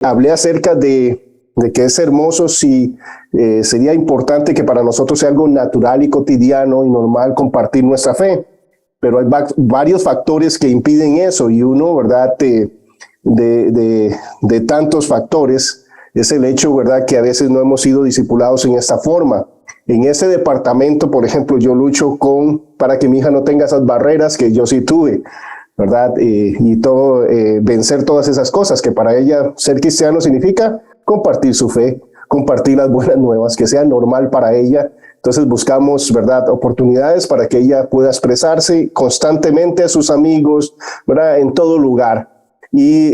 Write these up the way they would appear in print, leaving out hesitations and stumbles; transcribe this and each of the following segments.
hablé acerca de que es hermoso si sería importante que para nosotros sea algo natural y cotidiano y normal compartir nuestra fe. Pero hay varios factores que impiden eso, y uno, ¿verdad?, de tantos factores es el hecho, ¿verdad?, que a veces no hemos sido discipulados en esta forma. En ese departamento, por ejemplo, yo lucho para que mi hija no tenga esas barreras que yo sí tuve, ¿verdad? Vencer todas esas cosas, que para ella ser cristiano significa compartir su fe, compartir las buenas nuevas, que sea normal para ella. Entonces buscamos, ¿verdad?, oportunidades para que ella pueda expresarse constantemente a sus amigos, ¿verdad?, en todo lugar. Y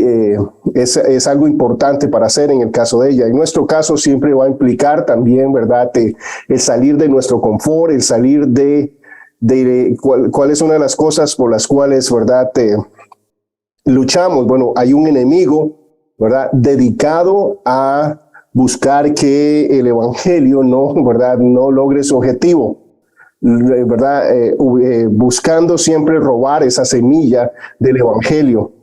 es algo importante para hacer en el caso de ella. En nuestro caso siempre va a implicar también, ¿verdad?, el salir de nuestro confort, el salir cuál es una de las cosas por las cuales, ¿verdad?, luchamos. Bueno, hay un enemigo, ¿verdad?, dedicado a buscar que el evangelio ¿verdad?, no logre su objetivo, ¿verdad?, buscando siempre robar esa semilla del evangelio.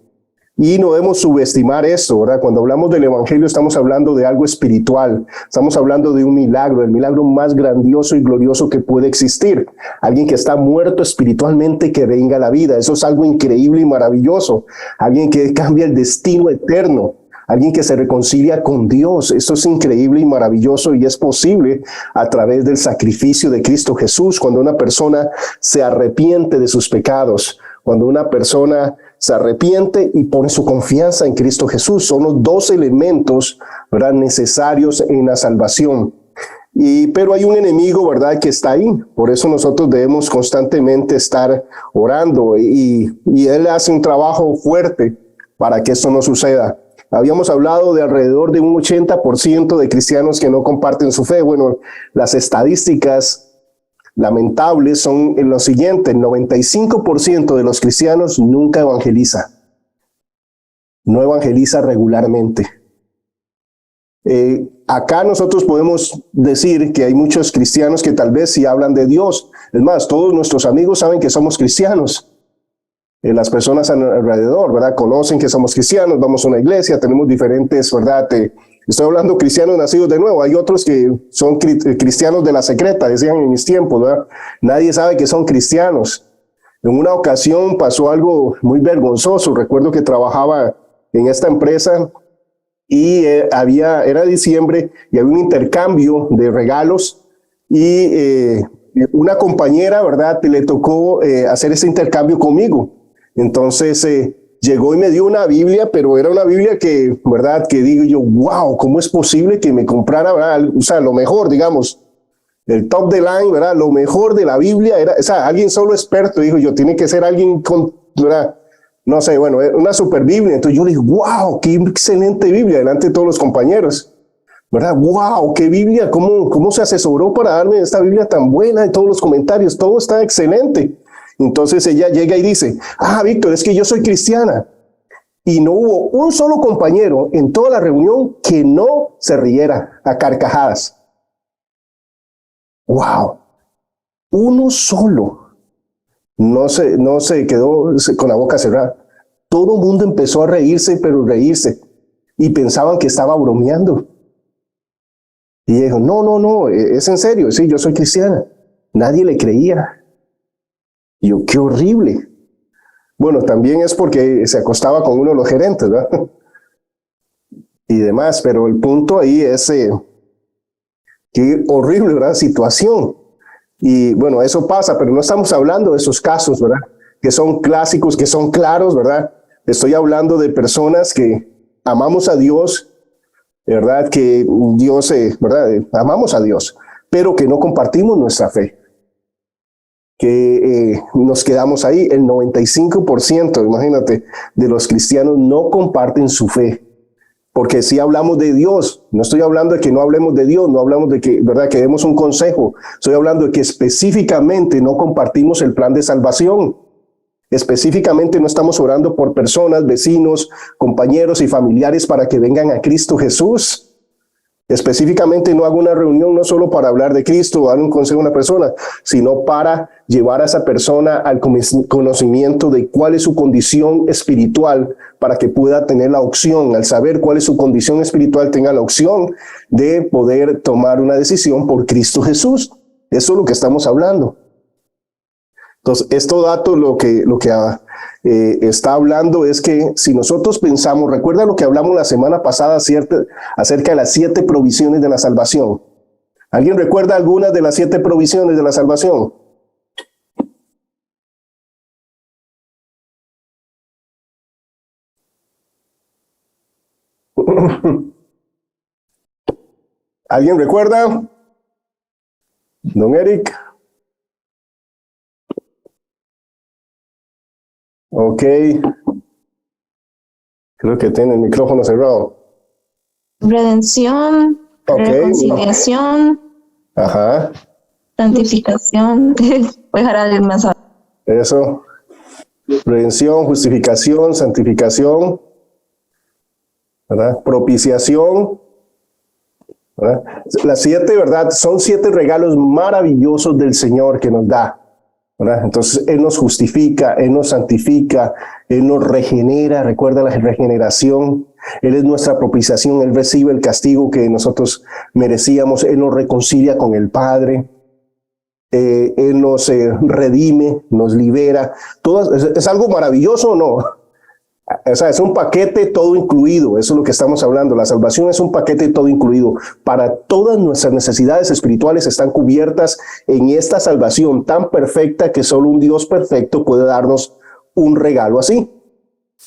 Y no debemos subestimar eso, ¿verdad? Cuando hablamos del evangelio estamos hablando de algo espiritual, estamos hablando de un milagro, el milagro más grandioso y glorioso que puede existir. Alguien que está muerto espiritualmente que venga a la vida, eso es algo increíble y maravilloso. Alguien que cambia el destino eterno, alguien que se reconcilia con Dios, eso es increíble y maravilloso, y es posible a través del sacrificio de Cristo Jesús. Cuando una persona se arrepiente de sus pecados, cuando una persona se arrepiente y pone su confianza en Cristo Jesús, son los dos elementos, ¿verdad?, necesarios en la salvación. Pero hay un enemigo, ¿verdad?, que está ahí. Por eso nosotros debemos constantemente estar orando, y él hace un trabajo fuerte para que esto no suceda. Habíamos hablado de alrededor de un 80% de cristianos que no comparten su fe. Bueno, las estadísticas lamentables son en lo siguiente: el 95% de los cristianos nunca evangeliza, no evangeliza regularmente. Acá nosotros podemos decir que hay muchos cristianos que tal vez sí hablan de Dios. Es más, todos nuestros amigos saben que somos cristianos. Las personas alrededor, ¿verdad?, conocen que somos cristianos, vamos a una iglesia, tenemos diferentes, ¿verdad?, estoy hablando cristianos nacidos de nuevo. Hay otros que son cristianos de la secreta, decían en mis tiempos, ¿verdad? Nadie sabe que son cristianos. En una ocasión pasó algo muy vergonzoso. Recuerdo que trabajaba en esta empresa y era diciembre y había un intercambio de regalos, y una compañera, ¿verdad?, le tocó hacer ese intercambio conmigo. Entonces llegó y me dio una Biblia, pero era una Biblia que, ¿verdad?, que digo yo, wow, ¿cómo es posible que me comprara, ¿verdad?, o sea, lo mejor, digamos, el top de line, ¿verdad?, lo mejor de la Biblia? O sea, alguien solo experto, dijo yo, tiene que ser alguien con, ¿verdad?, no sé, bueno, una super Biblia. Entonces yo le dije, wow, qué excelente Biblia, delante de todos los compañeros, ¿verdad? Wow, qué Biblia, ¿cómo se asesoró para darme esta Biblia tan buena? Y todos los comentarios, todo está excelente. Entonces ella llega y dice, Víctor, es que yo soy cristiana. Y no hubo un solo compañero en toda la reunión que no se riera a carcajadas. Wow, uno solo no se quedó con la boca cerrada. Todo el mundo empezó a reírse, pero reírse, y pensaban que estaba bromeando. Y dijo, no, es en serio, sí, yo soy cristiana. Nadie le creía. Y yo, qué horrible. Bueno, también es porque se acostaba con uno de los gerentes, ¿verdad? Y demás, pero el punto ahí es qué horrible, ¿verdad?, situación. Y bueno, eso pasa, pero no estamos hablando de esos casos, ¿verdad?, que son clásicos, que son claros, ¿verdad? Estoy hablando de personas que amamos a Dios, ¿verdad?, que Dios, ¿verdad?, amamos a Dios, pero que no compartimos nuestra fe, que nos quedamos ahí. El 95%, imagínate, de los cristianos no comparten su fe. Porque si hablamos de Dios, no estoy hablando de que no hablemos de Dios, no hablamos de que, ¿verdad?, que demos un consejo. Estoy hablando de que específicamente no compartimos el plan de salvación. Específicamente no estamos orando por personas, vecinos, compañeros y familiares para que vengan a Cristo Jesús. Específicamente no hago una reunión no solo para hablar de Cristo o dar un consejo a una persona, sino para llevar a esa persona al conocimiento de cuál es su condición espiritual, para que pueda tener la opción, al saber cuál es su condición espiritual, tenga la opción de poder tomar una decisión por Cristo Jesús. Eso es lo que estamos hablando. Entonces, estos datos lo que está hablando es que si nosotros pensamos, recuerda lo que hablamos la semana pasada acerca de las 7 provisiones de la salvación. ¿Alguien recuerda algunas de las 7 provisiones de la salvación? ¿Alguien recuerda? Don Eric. Ok. Creo que tiene el micrófono cerrado. Redención, reconciliación, Ajá. santificación. Voy a dejar a alguien más. Eso. Redención, justificación, santificación, ¿verdad? Propiciación, ¿verdad? Las 7, ¿verdad? Son 7 regalos maravillosos del Señor que nos da, ¿verdad? Entonces, Él nos justifica, Él nos santifica, Él nos regenera. Recuerda la regeneración. Él es nuestra propiciación. Él recibe el castigo que nosotros merecíamos. Él nos reconcilia con el Padre. Él nos redime, nos libera. ¿Es algo maravilloso o no? O sea, es un paquete todo incluido. Eso es lo que estamos hablando. La salvación es un paquete todo incluido. Para todas nuestras necesidades espirituales están cubiertas en esta salvación tan perfecta que solo un Dios perfecto puede darnos un regalo así.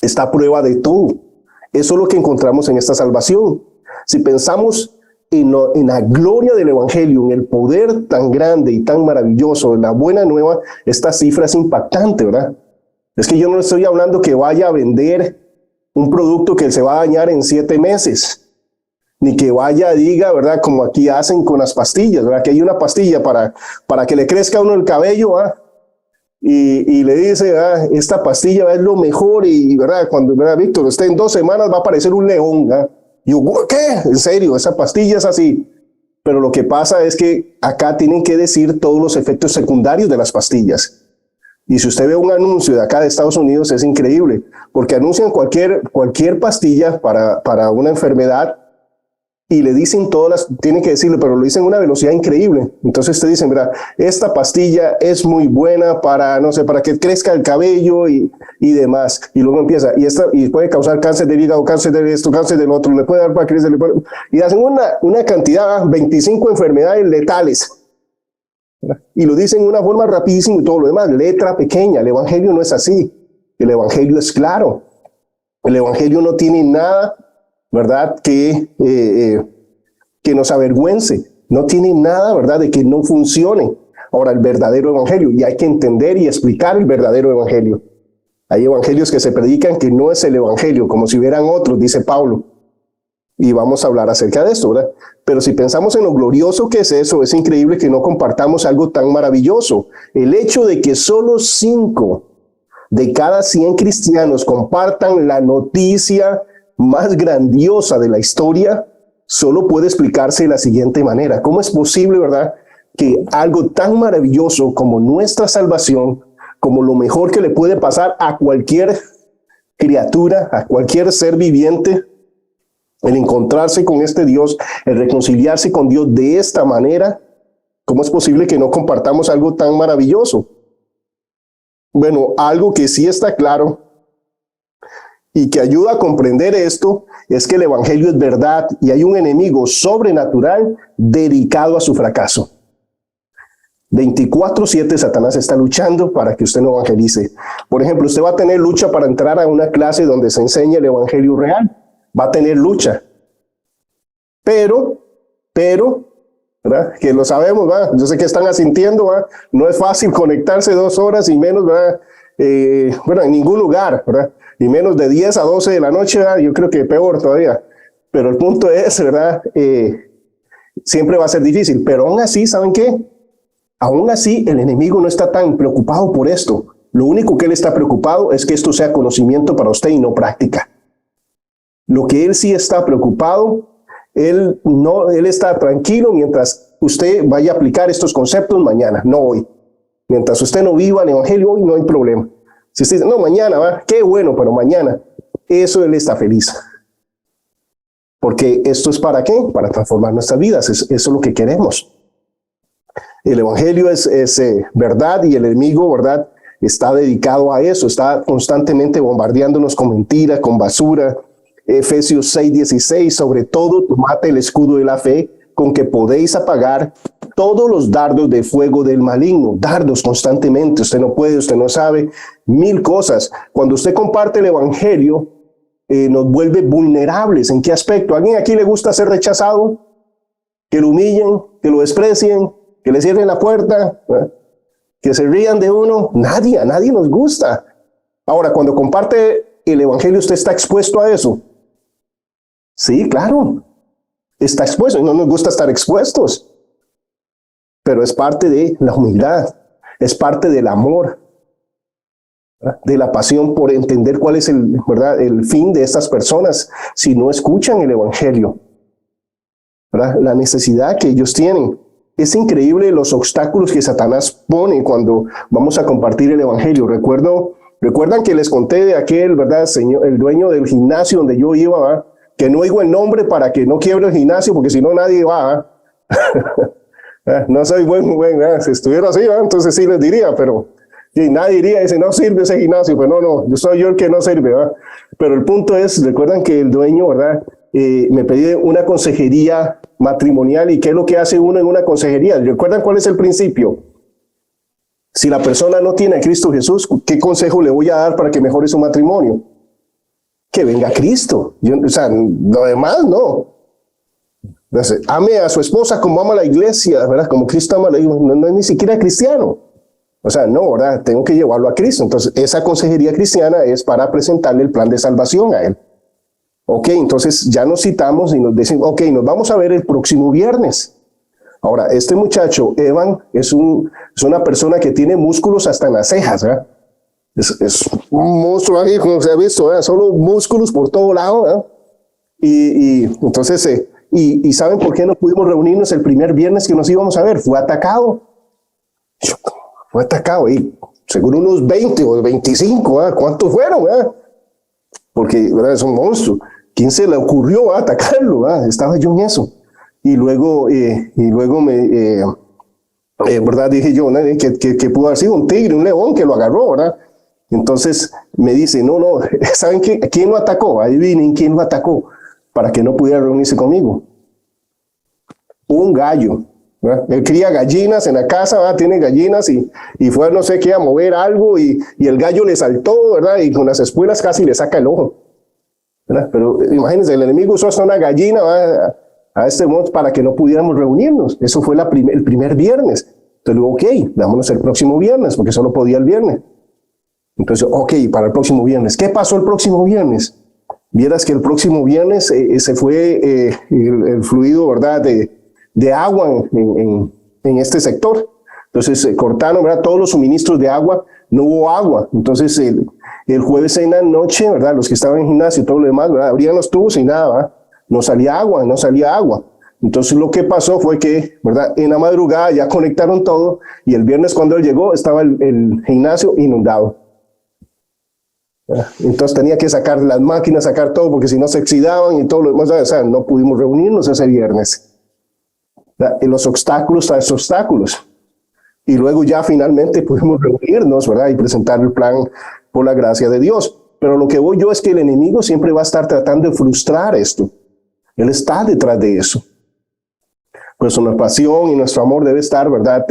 Está a prueba de todo. Eso es lo que encontramos en esta salvación. Si pensamos en la gloria del Evangelio, en el poder tan grande y tan maravilloso de la buena nueva, esta cifra es impactante, ¿verdad? Es que yo no estoy hablando que vaya a vender un producto que se va a dañar en 7 meses, ni que vaya, diga, ¿verdad? Como aquí hacen con las pastillas, ¿verdad? Que hay una pastilla para que le crezca a uno el cabello, ¿verdad? Y le dice, esta pastilla es lo mejor, y ¿verdad? Cuando, ¿verdad, Víctor? Usted en 2 semanas va a aparecer un león, ¿verdad? Y yo, ¿qué? En serio, esa pastilla es así. Pero lo que pasa es que acá tienen que decir todos los efectos secundarios de las pastillas. Y si usted ve un anuncio de acá de Estados Unidos, es increíble, porque anuncian cualquier pastilla para una enfermedad y le dicen tienen que decirle, pero lo dicen a una velocidad increíble. Entonces te dicen, mira, esta pastilla es muy buena para, no sé, para que crezca el cabello y demás. Y luego empieza, y puede causar cáncer del hígado, cáncer de esto, cáncer del otro, le puede dar páncreas, y hacen una cantidad, 25 enfermedades letales. Y lo dicen de una forma rapidísima y todo lo demás, letra pequeña. El Evangelio no es así. El Evangelio es claro. El Evangelio no tiene nada, ¿verdad?, que nos avergüence. No tiene nada, ¿verdad?, de que no funcione. Ahora, el verdadero Evangelio, y hay que entender y explicar el verdadero Evangelio. Hay evangelios que se predican que no es el Evangelio, como si hubieran otros, dice Pablo. Y vamos a hablar acerca de esto, ¿verdad? Pero si pensamos en lo glorioso que es eso, es increíble que no compartamos algo tan maravilloso. El hecho de que solo 5 de cada 100 cristianos compartan la noticia más grandiosa de la historia, solo puede explicarse de la siguiente manera. ¿Cómo es posible, verdad, que algo tan maravilloso como nuestra salvación, como lo mejor que le puede pasar a cualquier criatura, a cualquier ser viviente, el encontrarse con este Dios, el reconciliarse con Dios de esta manera, ¿cómo es posible que no compartamos algo tan maravilloso? Bueno, algo que sí está claro y que ayuda a comprender esto es que el Evangelio es verdad y hay un enemigo sobrenatural dedicado a su fracaso. 24/7 Satanás está luchando para que usted no evangelice. Por ejemplo, usted va a tener lucha para entrar a una clase donde se enseña el Evangelio real. Va a tener lucha. Pero, ¿verdad?, que lo sabemos, ¿verdad? Yo sé que están asintiendo, ¿verdad? No es fácil conectarse 2 horas y menos, ¿verdad? Bueno, en ningún lugar, ¿verdad? Y menos de 10 a 12 de la noche, ¿verdad? Yo creo que peor todavía. Pero el punto es, ¿verdad? Siempre va a ser difícil. Pero aún así, ¿saben qué? Aún así, el enemigo no está tan preocupado por esto. Lo único que él está preocupado es que esto sea conocimiento para usted y no práctica. Lo que él sí está preocupado Él está tranquilo mientras usted vaya a aplicar estos conceptos mañana, no hoy. Mientras usted no viva el evangelio hoy, no hay problema. Si usted dice, no, mañana, va, qué bueno, pero mañana, eso él está feliz. Porque esto es ¿para qué? Para transformar nuestras vidas, eso es lo que queremos. El evangelio es verdad y el enemigo, ¿verdad?, está dedicado a eso, está constantemente bombardeándonos con mentiras, con basura. Efesios 6:16, sobre todo tomad el escudo de la fe, con que podéis apagar todos los dardos de fuego del maligno. Dardos constantemente, usted no puede, usted no sabe, mil cosas. Cuando usted comparte el evangelio, nos vuelve vulnerables. ¿En qué aspecto? ¿A alguien aquí le gusta ser rechazado? Que lo humillen, que lo desprecien, que le cierren la puerta, que se rían de uno. A nadie nos gusta. Ahora, cuando comparte el evangelio, ¿usted está expuesto a eso? Sí, claro. Está expuesto. No nos gusta estar expuestos. Pero es parte de la humildad. Es parte del amor. De la pasión por entender cuál es el fin de estas personas si no escuchan el evangelio. ¿Verdad? La necesidad que ellos tienen. Es increíble los obstáculos que Satanás pone cuando vamos a compartir el evangelio. Recuerdan que les conté de aquel, ¿verdad?, señor, el dueño del gimnasio donde yo iba, ¿verdad?, que no digo el nombre para que no quiebre el gimnasio, porque si no nadie va. No soy buen, si estuviera así, entonces sí les diría, pero y nadie diría, dice, no sirve ese gimnasio, pues no, yo soy yo el que no sirve, ¿verdad? Pero el punto es, recuerdan que el dueño, ¿verdad?, me pedí una consejería matrimonial. ¿Y qué es lo que hace uno en una consejería? ¿Recuerdan cuál es el principio? Si la persona no tiene a Cristo Jesús, ¿qué consejo le voy a dar para que mejore su matrimonio? Que venga Cristo. Lo demás no. Entonces, ame a su esposa como ama a la iglesia, ¿verdad? Como Cristo ama a la iglesia. No es ni siquiera cristiano. No, ¿verdad? Tengo que llevarlo a Cristo. Entonces, esa consejería cristiana es para presentarle el plan de salvación a él. Ok, entonces ya nos citamos y nos dicen, ok, nos vamos a ver el próximo viernes. Ahora, este muchacho, Evan, es una persona que tiene músculos hasta en las cejas, ¿verdad? Es un monstruo ahí, como se ha visto, ¿verdad? Solo músculos por todo lado, ¿verdad? Y entonces, y ¿saben por qué no pudimos reunirnos el primer viernes que nos íbamos a ver? Fue atacado y seguro unos 20 o 25, ¿verdad? ¿Cuántos fueron, verdad? Porque, ¿verdad?, es un monstruo. ¿Quién se le ocurrió atacarlo? Estaba yo en eso. Y luego ¿verdad? Dije yo, ¿no?, que pudo haber sido un tigre, un león que lo agarró, ¿verdad? Entonces me dice, no, ¿saben qué? ¿Quién lo atacó? Adivinen quién lo atacó para que no pudiera reunirse conmigo. Un gallo, ¿verdad? Él cría gallinas en la casa, ¿verdad? Tiene gallinas y fue no sé qué a mover algo y el gallo le saltó, ¿verdad? Y con las espuelas casi le saca el ojo, ¿verdad? Pero imagínense, el enemigo usó hasta una gallina, ¿verdad?, a este modo para que no pudiéramos reunirnos. Eso fue el primer viernes. Entonces luego, ok, vámonos el próximo viernes, porque solo podía el viernes. Entonces, ok, para el próximo viernes. ¿Qué pasó el próximo viernes? Vieras que el próximo viernes se fue el fluido, ¿verdad?, de agua en este sector. Entonces cortaron, ¿verdad?, todos los suministros de agua, no hubo agua. Entonces el jueves en la noche, ¿verdad?, los que estaban en gimnasio y todo lo demás, ¿verdad?, abrían los tubos y nada, ¿verdad?, no salía agua. Entonces lo que pasó fue que, ¿verdad?, en la madrugada ya conectaron todo y el viernes cuando él llegó estaba el gimnasio inundado. Entonces tenía que sacar las máquinas, sacar todo, porque si no se oxidaban y todo lo demás. O sea, no pudimos reunirnos ese viernes. Y los obstáculos tras obstáculos. Y luego ya finalmente pudimos reunirnos, ¿verdad?, y presentar el plan por la gracia de Dios. Pero lo que voy yo es que el enemigo siempre va a estar tratando de frustrar esto. Él está detrás de eso. Pues nuestra pasión y nuestro amor debe estar, ¿verdad?,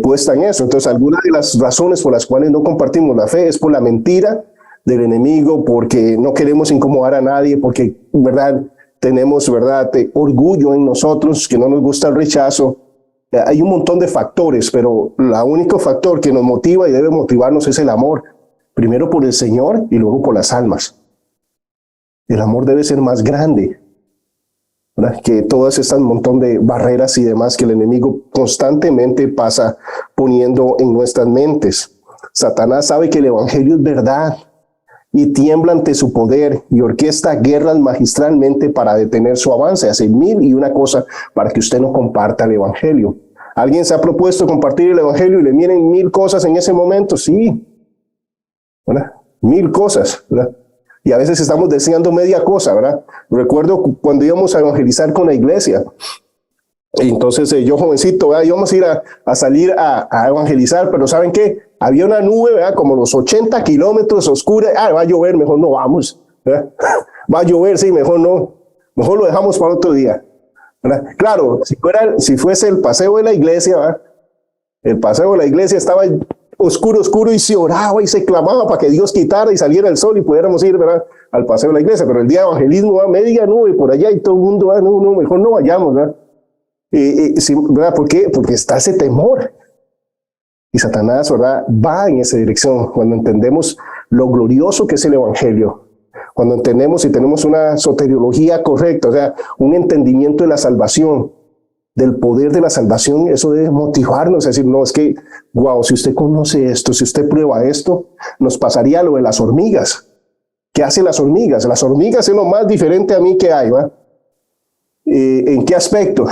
puesta en eso. Entonces, algunas de las razones por las cuales no compartimos la fe es por la mentira del enemigo, porque no queremos incomodar a nadie, porque, ¿verdad?, tenemos, ¿verdad?, orgullo en nosotros, que no nos gusta el rechazo. Hay un montón de factores, pero el único factor que nos motiva y debe motivarnos es el amor. Primero por el Señor y luego por las almas. El amor debe ser más grande, ¿verdad?, que todas estas montón de barreras y demás que el enemigo constantemente pasa poniendo en nuestras mentes. Satanás sabe que el evangelio es verdad y tiembla ante su poder y orquesta guerras magistralmente para detener su avance. Hace 1001 cosas para que usted no comparta el evangelio. ¿Alguien se ha propuesto compartir el evangelio y le vienen 1000 cosas en ese momento? Sí, ¿verdad? 1000 cosas, ¿verdad? Y a veces estamos deseando media cosa, ¿verdad? Recuerdo cuando íbamos a evangelizar con la iglesia. Y entonces yo jovencito, ¿verdad? Íbamos a ir a salir a evangelizar, pero ¿saben qué? Había una nube, ¿verdad? Como los 80 kilómetros oscura. Va a llover, mejor no vamos, ¿verdad? Va a llover, sí, mejor no. Mejor lo dejamos para otro día, ¿verdad? Claro, si fuese el paseo de la iglesia, ¿verdad? El paseo de la iglesia estaba oscuro, oscuro, y se oraba y se clamaba para que Dios quitara y saliera el sol y pudiéramos ir, ¿verdad?, al paseo de la iglesia. Pero el día de evangelismo va media nube por allá y todo el mundo va, no, mejor no vayamos, ¿verdad? Sí, ¿verdad? ¿Por qué? Porque está ese temor. Y Satanás, ¿verdad?, va en esa dirección cuando entendemos lo glorioso que es el evangelio. Cuando entendemos y tenemos una soteriología correcta, o sea, un entendimiento de la salvación, del poder de la salvación, eso debe motivarnos a decir, no, es que, wow, si usted conoce esto, si usted prueba esto, nos pasaría lo de las hormigas. ¿Qué hacen las hormigas? Las hormigas es lo más diferente a mí que hay, ¿va? ¿En qué aspecto?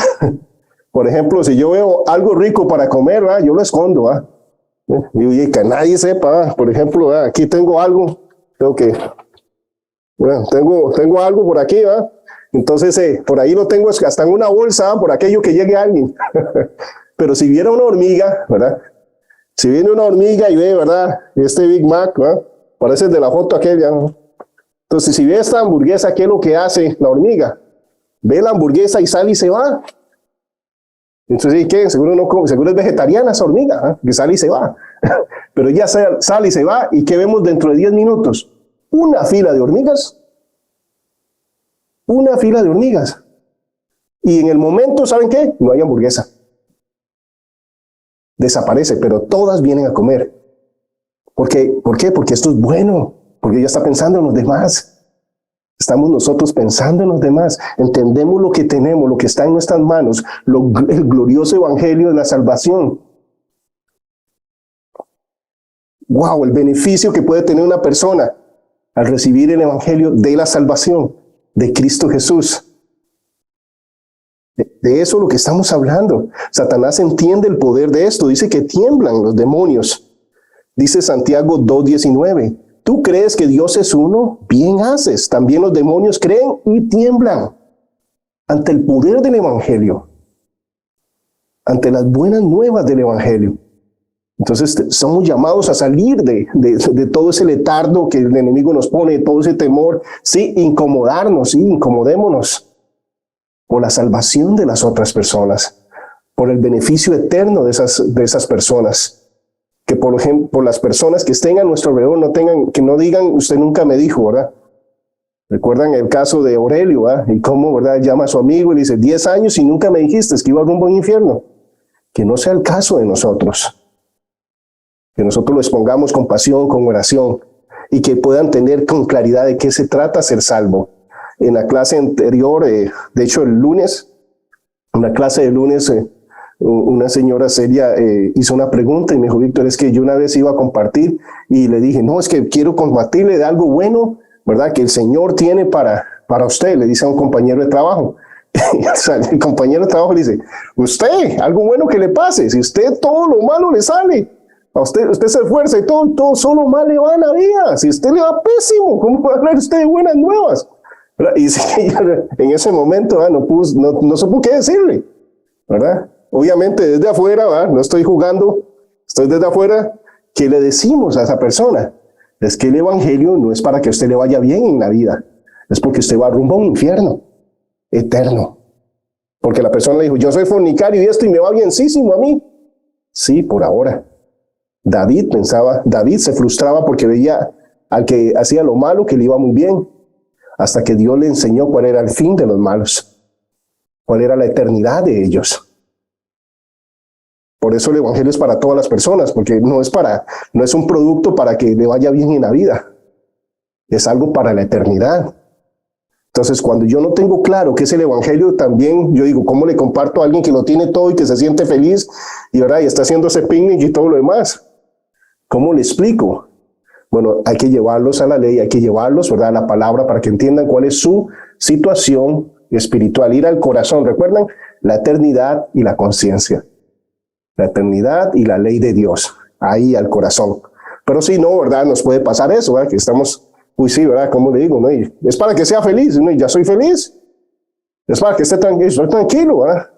Por ejemplo, si yo veo algo rico para comer, ¿va?, yo lo escondo, ¿va? Y que nadie sepa, ¿va? Por ejemplo, ¿va?, aquí tengo algo, bueno, tengo algo por aquí, ¿va? Entonces, por ahí lo tengo hasta en una bolsa, por aquello que llegue alguien. Pero si viera una hormiga, ¿verdad? Si viene una hormiga y ve, ¿verdad?, este Big Mac, ¿verdad?, parece el de la foto aquella, ¿no? Entonces, si ve esta hamburguesa, ¿qué es lo que hace la hormiga? Ve la hamburguesa y sale y se va. Entonces, ¿qué? Seguro es vegetariana esa hormiga, ¿eh?, que sale y se va. Pero ella sale y se va, ¿y qué vemos dentro de 10 minutos? Una fila de hormigas. Una fila de hormigas. Y en el momento, ¿saben qué? No hay hamburguesa. Desaparece, pero todas vienen a comer. ¿Por qué? Porque esto es bueno. Porque ella está pensando en los demás. Estamos nosotros pensando en los demás. Entendemos lo que tenemos, lo que está en nuestras manos, el glorioso evangelio de la salvación. Wow, el beneficio que puede tener una persona al recibir el evangelio de la salvación de Cristo Jesús. De eso es lo que estamos hablando. Satanás entiende el poder de esto. Dice que tiemblan los demonios. Dice Santiago 2:19. ¿Tú crees que Dios es uno? Bien haces. También los demonios creen y tiemblan ante el poder del evangelio, ante las buenas nuevas del evangelio. Entonces somos llamados a salir de todo ese letardo que el enemigo nos pone, todo ese temor. Sí, incomodarnos, sí, incomodémonos por la salvación de las otras personas, por el beneficio eterno de esas personas. Que por ejemplo, las personas que estén a nuestro alrededor que no digan, usted nunca me dijo, ¿verdad? Recuerdan el caso de Aurelio, ¿verdad? Y cómo, ¿verdad?, llama a su amigo y le dice, 10 años y nunca me dijiste que iba rumbo al infierno. Que no sea el caso de nosotros. Que nosotros lo expongamos con pasión, con oración, y que puedan tener con claridad de qué se trata ser salvo. En la clase anterior, de hecho el lunes, en la clase de lunes, una señora seria hizo una pregunta y me dijo, Víctor, es que yo una vez iba a compartir y le dije, no, es que quiero compartirle de algo bueno, ¿verdad?, que el Señor tiene para usted, le dice a un compañero de trabajo. El compañero de trabajo le dice, usted, algo bueno que le pase, si usted todo lo malo le sale, a usted se esfuerza y todo solo mal le va a la vida. Si usted le va pésimo, ¿cómo va a hablar usted de buenas nuevas? ¿Verdad? Y en ese momento no supo qué decirle, ¿verdad? Obviamente desde afuera, ¿verdad?, no estoy jugando, estoy desde afuera. ¿Qué le decimos a esa persona? Es que el evangelio no es para que a usted le vaya bien en la vida, es porque usted va rumbo a un infierno eterno. Porque la persona le dijo, yo soy fornicario y esto y me va bienísimo a mí. Sí, por ahora. David se frustraba porque veía al que hacía lo malo que le iba muy bien, hasta que Dios le enseñó cuál era el fin de los malos, cuál era la eternidad de ellos. Por eso el evangelio es para todas las personas, porque no es un producto para que le vaya bien en la vida, es algo para la eternidad. Entonces, cuando yo no tengo claro qué es el evangelio, también yo digo, ¿cómo le comparto a alguien que lo tiene todo y que se siente feliz y, ¿verdad?, y está haciendo ese picnic y todo lo demás? ¿Cómo le explico? Bueno, hay que llevarlos a la ley, hay que llevarlos, ¿verdad?, a la palabra para que entiendan cuál es su situación espiritual. Ir al corazón, ¿recuerdan? La eternidad y la conciencia. La eternidad y la ley de Dios. Ahí al corazón. Pero si no, ¿verdad?, nos puede pasar eso, ¿verdad?, que estamos, uy, sí, ¿verdad?, ¿cómo le digo? ¿No? Y es para que sea feliz, ¿no? Y ya soy feliz. Es para que esté tranquilo, estoy tranquilo, ¿verdad?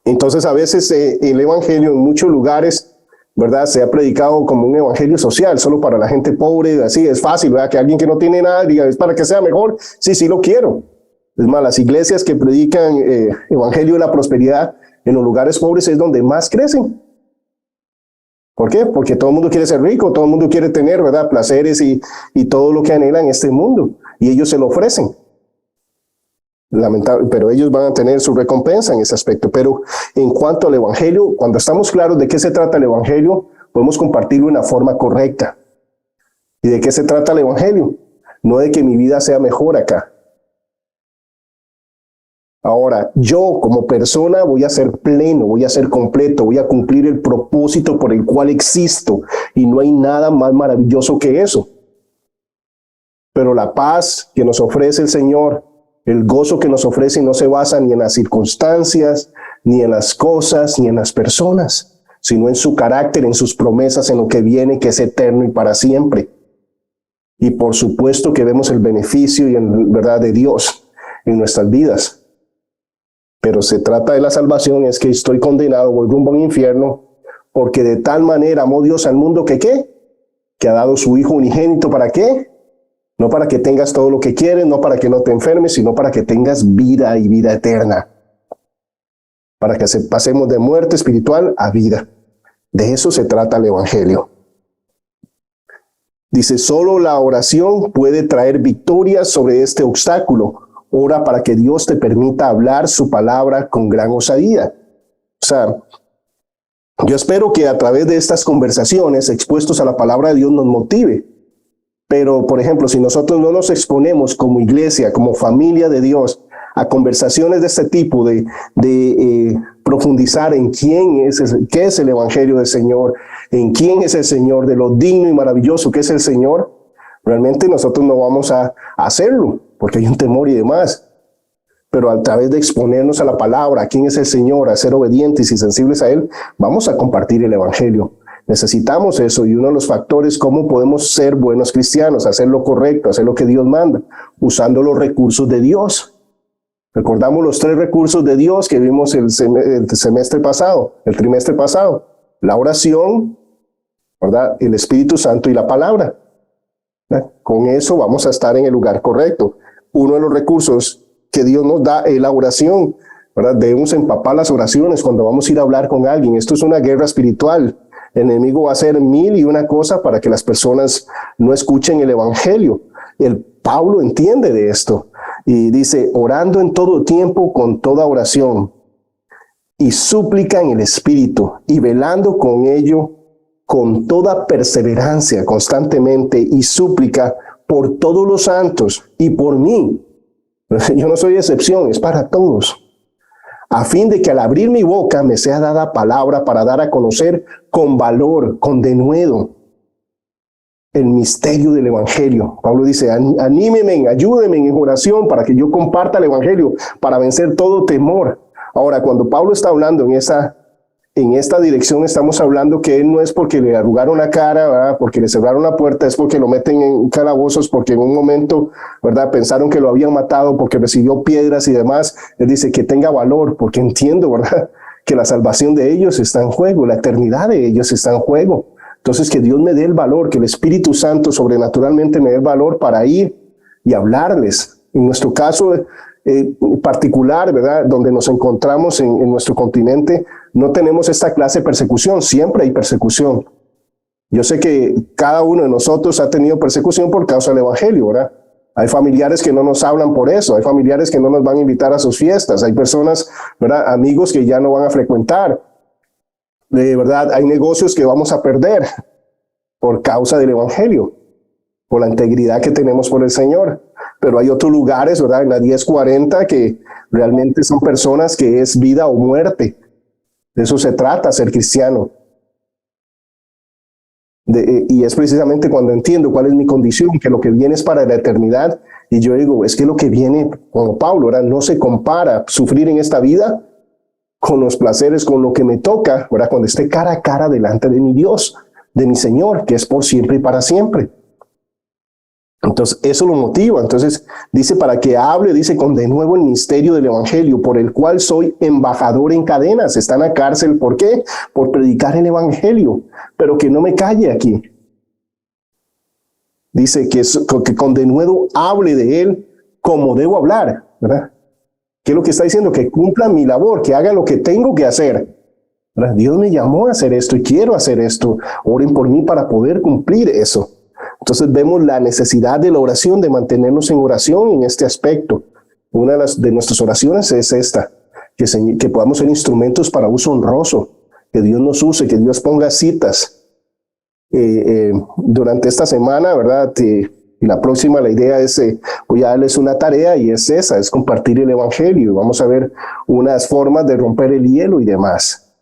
Entonces, a veces el evangelio en muchos lugares, ¿verdad?, se ha predicado como un evangelio social, solo para la gente pobre, así es fácil, ¿verdad?, que alguien que no tiene nada diga, es para que sea mejor, sí, sí lo quiero. Es más, las iglesias que predican evangelio de la prosperidad en los lugares pobres es donde más crecen. ¿Por qué? Porque todo el mundo quiere ser rico, todo el mundo quiere tener, ¿verdad?, placeres y todo lo que anhela en este mundo, y ellos se lo ofrecen. Lamentable, pero ellos van a tener su recompensa en ese aspecto. Pero en cuanto al evangelio, cuando estamos claros de qué se trata el evangelio, podemos compartirlo de una forma correcta. ¿Y de qué se trata el evangelio? No de que mi vida sea mejor acá. Ahora, yo como persona voy a ser pleno, voy a ser completo, voy a cumplir el propósito por el cual existo, y no hay nada más maravilloso que eso. Pero la paz que nos ofrece el Señor, el gozo que nos ofrece, no se basa ni en las circunstancias, ni en las cosas, ni en las personas, sino en su carácter, en sus promesas, en lo que viene, que es eterno y para siempre. Y por supuesto que vemos el beneficio y en verdad de Dios en nuestras vidas. Pero se trata de la salvación, es que estoy condenado, voy rumbo al infierno, porque de tal manera amó Dios al mundo que ¿qué? Que ha dado su Hijo unigénito, ¿para qué? No para que tengas todo lo que quieres, no para que no te enfermes, sino para que tengas vida y vida eterna. Para que pasemos de muerte espiritual a vida. De eso se trata el evangelio. Dice, solo la oración puede traer victoria sobre este obstáculo. Ora para que Dios te permita hablar su palabra con gran osadía. O sea, yo espero que a través de estas conversaciones expuestos a la palabra de Dios nos motive. Pero, por ejemplo, si nosotros no nos exponemos como iglesia, como familia de Dios, a conversaciones de este tipo, de profundizar en quién es, qué es el evangelio del Señor, en quién es el Señor, de lo digno y maravilloso que es el Señor, realmente nosotros no vamos a hacerlo, porque hay un temor y demás. Pero a través de exponernos a la palabra, a quién es el Señor, a ser obedientes y sensibles a Él, vamos a compartir el evangelio. Necesitamos eso, y uno de los factores cómo podemos ser buenos cristianos, hacer lo correcto, hacer lo que Dios manda, usando los recursos de Dios. Recordamos los 3 recursos de Dios que vimos el trimestre pasado. La oración, ¿verdad?, el Espíritu Santo y la palabra. ¿Verdad? Con eso vamos a estar en el lugar correcto. Uno de los recursos que Dios nos da es la oración, ¿verdad? Debemos empapar las oraciones cuando vamos a ir a hablar con alguien. Esto es una guerra espiritual. El enemigo va a hacer 1001 cosas para que las personas no escuchen el evangelio. El Pablo entiende de esto y dice, orando en todo tiempo con toda oración y súplica en el Espíritu y velando con ello con toda perseverancia constantemente y súplica por todos los santos y por mí. Yo no soy excepción, es para todos. A fin de que al abrir mi boca me sea dada palabra para dar a conocer con valor, con denuedo, el misterio del evangelio. Pablo dice, anímenme, ayúdenme en oración para que yo comparta el evangelio, para vencer todo temor. Ahora, cuando Pablo está hablando en esta dirección, estamos hablando que él no es porque le arrugaron la cara, ¿verdad?, porque le cerraron la puerta, es porque lo meten en calabozos, porque en un momento, ¿verdad?, pensaron que lo habían matado, porque recibió piedras y demás. Él dice que tenga valor, porque entiendo, ¿verdad?, que la salvación de ellos está en juego, la eternidad de ellos está en juego. Entonces, que Dios me dé el valor, que el Espíritu Santo sobrenaturalmente me dé el valor para ir y hablarles. En nuestro caso particular, ¿verdad?, donde nos encontramos en nuestro continente, no tenemos esta clase de persecución, siempre hay persecución. Yo sé que cada uno de nosotros ha tenido persecución por causa del evangelio, ¿verdad? Hay familiares que no nos hablan por eso, hay familiares que no nos van a invitar a sus fiestas, hay personas, ¿verdad?, amigos que ya no van a frecuentar. De verdad, hay negocios que vamos a perder por causa del evangelio, por la integridad que tenemos por el Señor. Pero hay otros lugares, ¿verdad?, en la 1040 que realmente son personas que es vida o muerte. De eso se trata, ser cristiano. Y es precisamente cuando entiendo cuál es mi condición, que lo que viene es para la eternidad. Y yo digo, es que lo que viene, como Pablo, ¿verdad? No se compara sufrir en esta vida con los placeres, con lo que me toca, ¿verdad? Cuando esté cara a cara delante de mi Dios, de mi Señor, que es por siempre y para siempre. Entonces, eso lo motiva. Entonces, dice, para que hable, dice, con de nuevo el misterio del Evangelio, por el cual soy embajador en cadenas. Está en la cárcel, ¿por qué? Por predicar el Evangelio, pero que no me calle aquí. Dice que con de nuevo hable de él como debo hablar, ¿verdad? ¿Qué es lo que está diciendo? Que cumpla mi labor, que haga lo que tengo que hacer, ¿verdad? Dios me llamó a hacer esto y quiero hacer esto. Oren por mí para poder cumplir eso. Entonces vemos la necesidad de la oración, de mantenernos en oración en este aspecto. Una de nuestras oraciones es esta, que podamos ser instrumentos para uso honroso, que Dios nos use, que Dios ponga citas durante esta semana, ¿verdad? Y la próxima, la idea es, voy a darles una tarea y es esa, es compartir el Evangelio. Vamos a ver unas formas de romper el hielo y demás.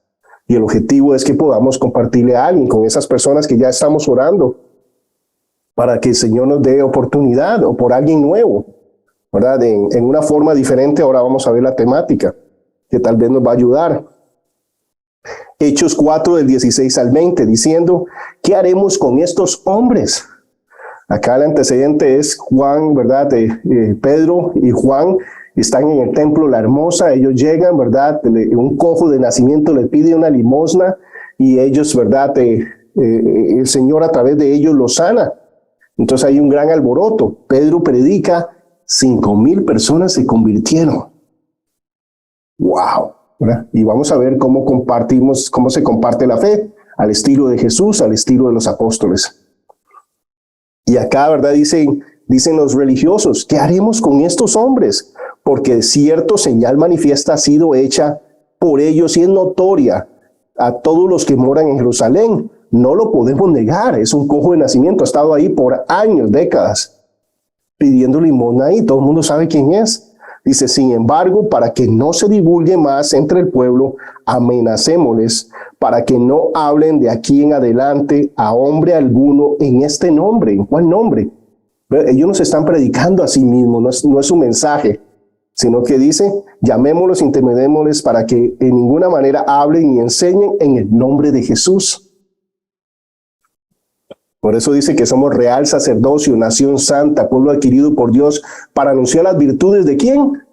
Y el objetivo es que podamos compartirle a alguien, con esas personas que ya estamos orando, para que el Señor nos dé oportunidad, o por alguien nuevo, ¿verdad? En una forma diferente. Ahora vamos a ver la temática, que tal vez nos va a ayudar. Hechos 4, del 16 al 20, diciendo, ¿qué haremos con estos hombres? Acá el antecedente es Juan, ¿verdad? Pedro y Juan están en el templo La Hermosa, ellos llegan, ¿verdad? Un cojo de nacimiento le pide una limosna y ellos, ¿verdad? El Señor a través de ellos los sana. Entonces hay un gran alboroto. Pedro predica, 5,000 personas se convirtieron. ¡Wow! ¿Verdad? Y vamos a ver cómo se comparte la fe, al estilo de Jesús, al estilo de los apóstoles. Y acá, ¿verdad? Dicen los religiosos, ¿qué haremos con estos hombres? Porque cierto señal manifiesta ha sido hecha por ellos y es notoria a todos los que moran en Jerusalén. No lo podemos negar, es un cojo de nacimiento, ha estado ahí por años, décadas, pidiendo limosna ahí, todo el mundo sabe quién es. Dice, sin embargo, para que no se divulgue más entre el pueblo, amenacémosles, para que no hablen de aquí en adelante a hombre alguno en este nombre. ¿En cuál nombre? Ellos nos están predicando a sí mismos, no es su mensaje, sino que dice, llamémoslos, intimidémosles para que en ninguna manera hablen ni enseñen en el nombre de Jesús. Por eso dice que somos real sacerdocio, nación santa, pueblo adquirido por Dios, para anunciar las virtudes ¿de quién?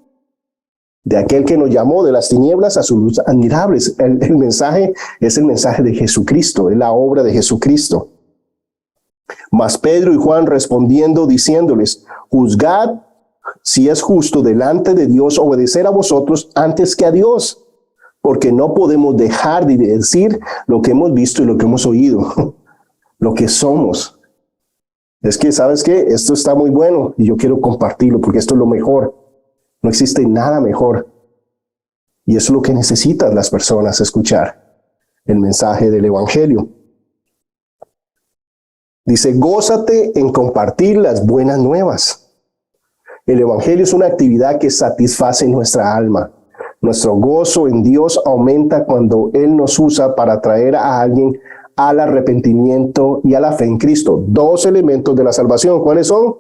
De aquel que nos llamó de las tinieblas a su luz admirable. El mensaje es el mensaje de Jesucristo, es la obra de Jesucristo. Mas Pedro y Juan respondiendo, diciéndoles, juzgad si es justo delante de Dios obedecer a vosotros antes que a Dios, porque no podemos dejar de decir lo que hemos visto y lo que hemos oído. Lo que somos. Es que, ¿sabes qué? Esto está muy bueno y yo quiero compartirlo porque esto es lo mejor. No existe nada mejor. Y eso es lo que necesitan las personas, escuchar el mensaje del Evangelio. Dice, gózate en compartir las buenas nuevas. El Evangelio es una actividad que satisface nuestra alma. Nuestro gozo en Dios aumenta cuando Él nos usa para traer a alguien al arrepentimiento y a la fe en Cristo. 2 elementos de la salvación. ¿Cuáles son?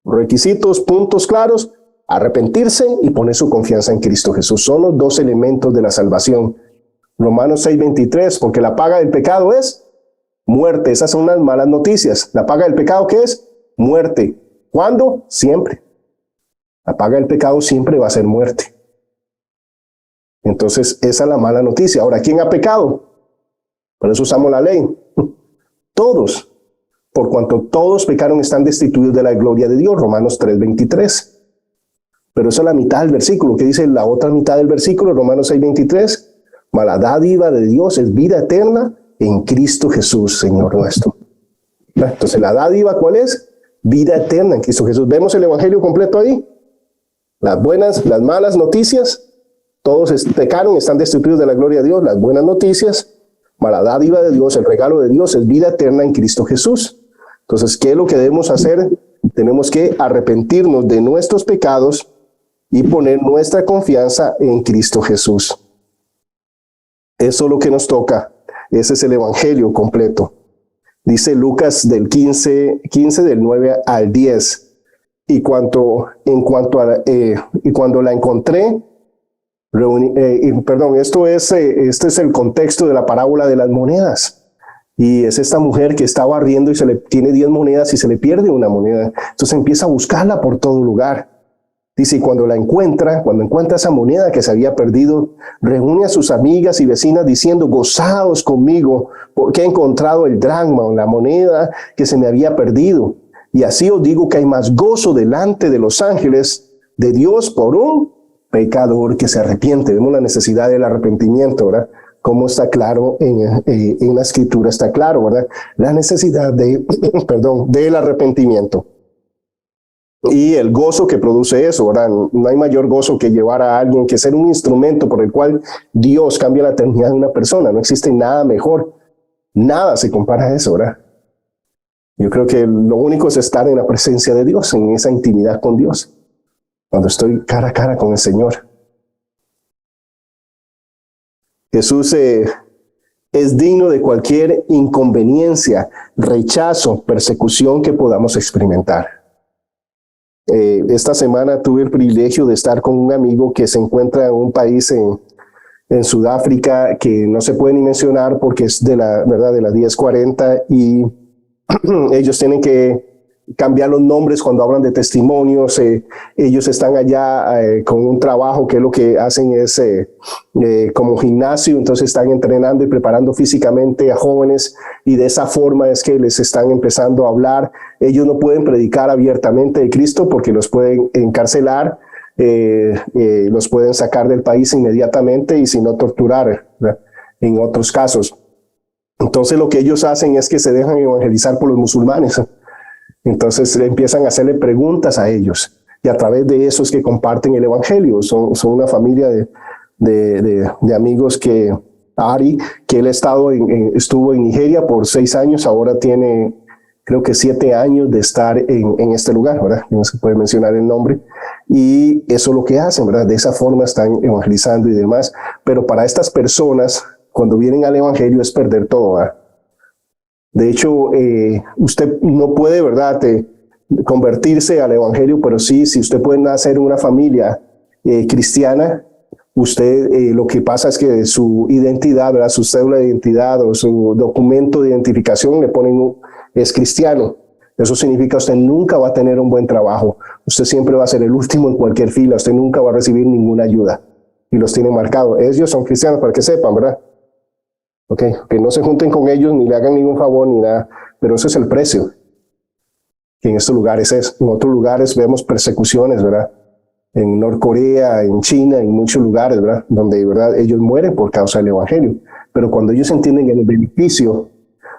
Requisitos, puntos claros. Arrepentirse y poner su confianza en Cristo Jesús. Son los 2 elementos de la salvación. Romanos 6:23, porque la paga del pecado es muerte. Esas son las malas noticias. La paga del pecado, ¿qué es? Muerte. ¿Cuándo? Siempre. La paga del pecado siempre va a ser muerte. Entonces, esa es la mala noticia. Ahora, ¿quién ha pecado? Por eso usamos la ley. Todos. Por cuanto todos pecaron, están destituidos de la gloria de Dios. Romanos 3:23. Pero esa es la mitad del versículo. ¿Qué dice la otra mitad del versículo? Romanos 6:23. Mas la dádiva de Dios es vida eterna en Cristo Jesús, Señor nuestro. Entonces, ¿la dádiva cuál es? Vida eterna en Cristo Jesús. ¿Vemos el Evangelio completo ahí? Las buenas, las malas noticias. Todos pecaron, están destituidos de la gloria de Dios. Las buenas noticias. Mas la dádiva de Dios, el regalo de Dios es vida eterna en Cristo Jesús. Entonces, ¿qué es lo que debemos hacer? Tenemos que arrepentirnos de nuestros pecados y poner nuestra confianza en Cristo Jesús. Eso es lo que nos toca. Ese es el Evangelio completo. Dice Lucas del 15 del 9 al 10. Y cuando la encontré, este es el contexto de la parábola de las monedas. Y es esta mujer que está barriendo y tiene 10 monedas y se le pierde una moneda. Entonces empieza a buscarla por todo lugar. Dice, y cuando encuentra esa moneda que se había perdido, reúne a sus amigas y vecinas diciendo, gozaos conmigo, porque he encontrado el dracma, la moneda que se me había perdido. Y así os digo que hay más gozo delante de los ángeles de Dios por un pecador que se arrepiente. Vemos la necesidad del arrepentimiento, ¿verdad? Como está claro en la escritura, está claro, ¿verdad? La necesidad del arrepentimiento. Y el gozo que produce eso, ¿verdad? No hay mayor gozo que llevar a alguien, que ser un instrumento por el cual Dios cambia la eternidad de una persona. No existe nada mejor. Nada se compara a eso, ¿verdad? Yo creo que lo único es estar en la presencia de Dios, en esa intimidad con Dios. Cuando estoy cara a cara con el Señor. Jesús es digno de cualquier inconveniencia, rechazo, persecución que podamos experimentar. Esta semana tuve el privilegio de estar con un amigo que se encuentra en un país en Sudáfrica que no se puede ni mencionar porque es de la 1040 y ellos tienen que cambiar los nombres cuando hablan de testimonios. Ellos están allá con un trabajo que lo que hacen es como gimnasio, entonces están entrenando y preparando físicamente a jóvenes y de esa forma es que les están empezando a hablar. Ellos no pueden predicar abiertamente de Cristo porque los pueden encarcelar, los pueden sacar del país inmediatamente y si no torturar, ¿verdad? En otros casos. Entonces lo que ellos hacen es que se dejan evangelizar por los musulmanes. Entonces empiezan a hacerle preguntas a ellos y a través de eso es que comparten el evangelio. Son una familia de amigos que Ari, que él estuvo en Nigeria por 6 años, ahora tiene creo que 7 años de estar en este lugar, ¿verdad? No se puede mencionar el nombre. Y eso es lo que hacen, ¿verdad? De esa forma están evangelizando y demás. Pero para estas personas, cuando vienen al evangelio es perder todo, ¿verdad? De hecho, usted no puede, ¿verdad?, convertirse al evangelio, pero sí, si usted puede nacer en una familia cristiana, usted lo que pasa es que su identidad, ¿verdad?, su cédula de identidad o su documento de identificación le ponen es cristiano. Eso significa que usted nunca va a tener un buen trabajo. Usted siempre va a ser el último en cualquier fila. Usted nunca va a recibir ninguna ayuda. Y los tiene marcados. Ellos son cristianos para que sepan, ¿verdad? Okay, que no se junten con ellos ni le hagan ningún favor ni nada, pero ese es el precio que en estos lugares es. En otros lugares vemos persecuciones, ¿verdad? En Norcorea, en China, en muchos lugares, ¿verdad? Donde, ¿verdad?, ellos mueren por causa del evangelio. Pero cuando ellos entienden el beneficio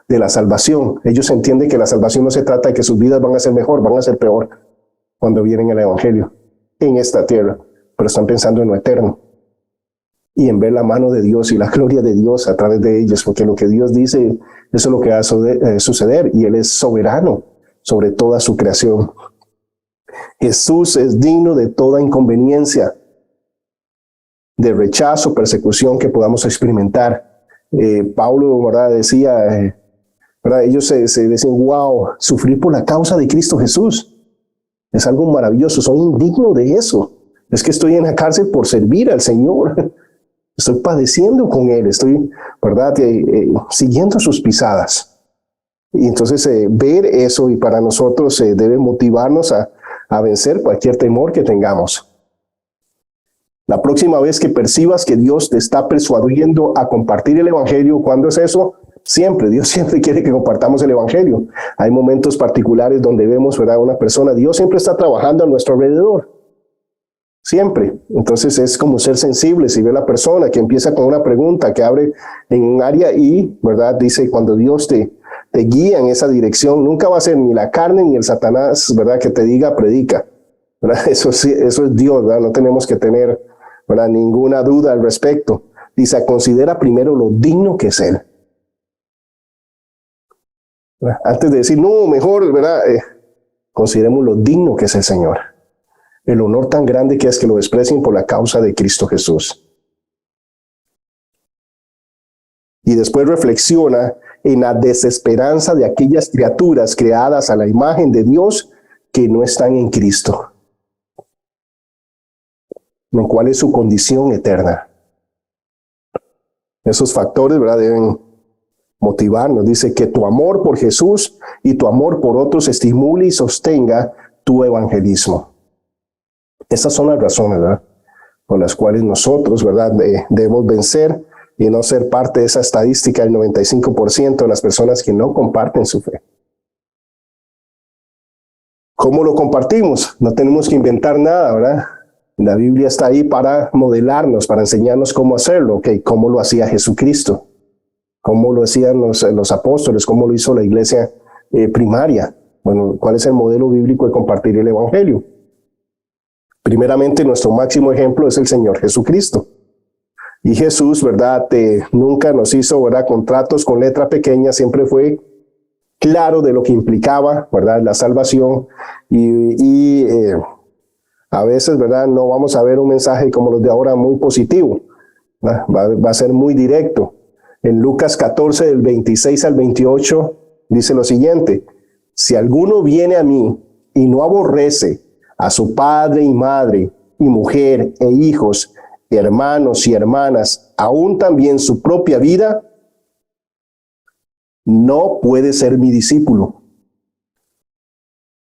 de la salvación, ellos entienden que la salvación no se trata de que sus vidas van a ser mejor, van a ser peor cuando vienen al evangelio en esta tierra, pero están pensando en lo eterno. Y en ver la mano de Dios y la gloria de Dios a través de ellos, porque lo que Dios dice, eso es lo que va a suceder, y Él es soberano sobre toda su creación. Jesús es digno de toda inconveniencia, de rechazo, persecución que podamos experimentar. Pablo, ¿verdad?, decía, ¿verdad?, ellos se decían, wow, sufrir por la causa de Cristo Jesús es algo maravilloso, soy indigno de eso. Es que estoy en la cárcel por servir al Señor. Estoy padeciendo con Él, estoy, ¿verdad?, siguiendo sus pisadas. Y entonces ver eso y para nosotros debe motivarnos a vencer cualquier temor que tengamos. La próxima vez que percibas que Dios te está persuadiendo a compartir el evangelio, ¿cuándo es eso? Siempre, Dios siempre quiere que compartamos el evangelio. Hay momentos particulares donde vemos, ¿verdad?, una persona, Dios siempre está trabajando a nuestro alrededor. Siempre. Entonces es como ser sensible. Si ve la persona que empieza con una pregunta, que abre en un área y, ¿verdad?, dice, cuando Dios te guía en esa dirección, nunca va a ser ni la carne ni el Satanás, ¿verdad?, que te diga, predica, ¿verdad? Eso sí, eso es Dios, ¿verdad? No tenemos que tener, ¿verdad?, ninguna duda al respecto. Dice, considera primero lo digno que es Él. ¿Verdad? Antes de decir, no, mejor, ¿verdad?, consideremos lo digno que es el Señor. El honor tan grande que es que lo desprecien por la causa de Cristo Jesús. Y después reflexiona en la desesperanza de aquellas criaturas creadas a la imagen de Dios que no están en Cristo. ¿Cuál es su condición eterna? Esos factores, ¿verdad?, deben motivarnos. Dice que tu amor por Jesús y tu amor por otros estimule y sostenga tu evangelismo. Esas son las razones, ¿verdad?, por las cuales nosotros, ¿verdad?, debemos vencer y no ser parte de esa estadística del 95% de las personas que no comparten su fe. ¿Cómo lo compartimos? No tenemos que inventar nada, ¿verdad? La Biblia está ahí para modelarnos, para enseñarnos cómo hacerlo. Okay, ¿cómo lo hacía Jesucristo? ¿Cómo lo hacían los apóstoles? ¿Cómo lo hizo la iglesia primaria? Bueno, ¿cuál es el modelo bíblico de compartir el evangelio? Primeramente, nuestro máximo ejemplo es el Señor Jesucristo. Y Jesús, ¿verdad?, nunca nos hizo, ¿verdad?, contratos con letra pequeña, siempre fue claro de lo que implicaba, ¿verdad?, la salvación. A veces, ¿verdad?, no vamos a ver un mensaje como los de ahora muy positivo, va a ser muy directo. En Lucas 14, del 26 al 28, dice lo siguiente: si alguno viene a mí y no aborrece a su padre y madre, y mujer e hijos, hermanos y hermanas, aún también su propia vida, no puede ser mi discípulo.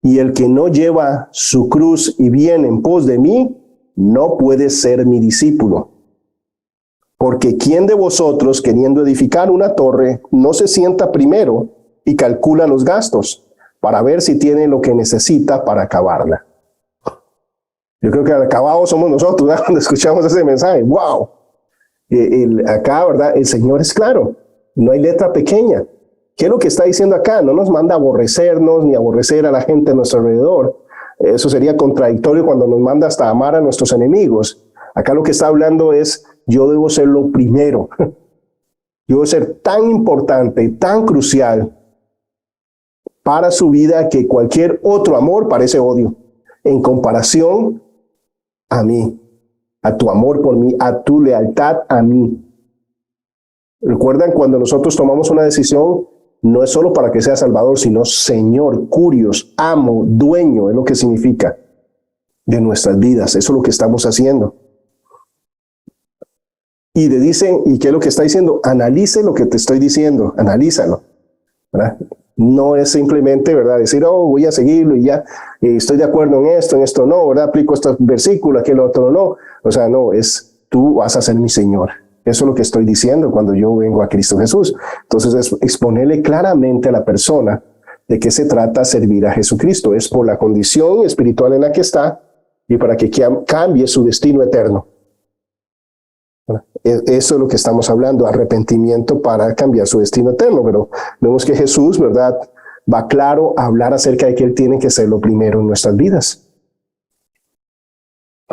Y el que no lleva su cruz y viene en pos de mí, no puede ser mi discípulo. Porque ¿quién de vosotros, queriendo edificar una torre, no se sienta primero y calcula los gastos para ver si tiene lo que necesita para acabarla? Yo creo que al acabado somos nosotros, ¿verdad?, cuando escuchamos ese mensaje. ¡Wow! Acá, ¿verdad?, el Señor es claro. No hay letra pequeña. ¿Qué es lo que está diciendo acá? No nos manda a aborrecernos ni aborrecer a la gente a nuestro alrededor. Eso sería contradictorio cuando nos manda hasta amar a nuestros enemigos. Acá lo que está hablando es: yo debo ser lo primero. Yo debo ser tan importante, tan crucial para su vida que cualquier otro amor parece odio en comparación a mí, a tu amor por mí, a tu lealtad a mí. ¿Recuerdan cuando nosotros tomamos una decisión? No es solo para que sea Salvador, sino Señor, Curios, amo, dueño, es lo que significa de nuestras vidas. Eso es lo que estamos haciendo. Y le dicen, ¿y qué es lo que está diciendo? Analice lo que te estoy diciendo, analízalo, ¿verdad? No es simplemente, ¿verdad?, decir, oh, voy a seguirlo y ya estoy de acuerdo en esto no, ¿verdad?, aplico este versículo, aquel otro no. O sea, no, es tú vas a ser mi Señor. Eso es lo que estoy diciendo cuando yo vengo a Cristo Jesús. Entonces es exponerle claramente a la persona de qué se trata servir a Jesucristo. Es por la condición espiritual en la que está y para que cambie su destino eterno. Eso es lo que estamos hablando, arrepentimiento para cambiar su destino eterno. Pero vemos que Jesús, ¿verdad?, va claro a hablar acerca de que Él tiene que ser lo primero en nuestras vidas.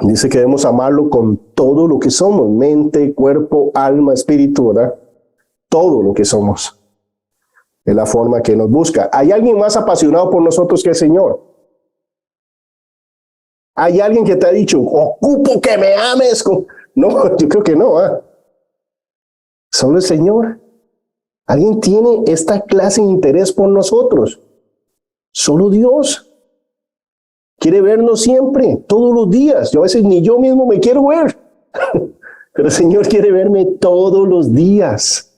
Dice que debemos amarlo con todo lo que somos, mente, cuerpo, alma, espíritu, ¿verdad? Todo lo que somos. Es la forma que nos busca. ¿Hay alguien más apasionado por nosotros que el Señor? ¿Hay alguien que te ha dicho, ocupo que me ames? No, yo creo que no. Solo el Señor. ¿Alguien tiene esta clase de interés por nosotros? Solo Dios. Quiere vernos siempre, todos los días. Yo a veces ni yo mismo me quiero ver. Pero el Señor quiere verme todos los días.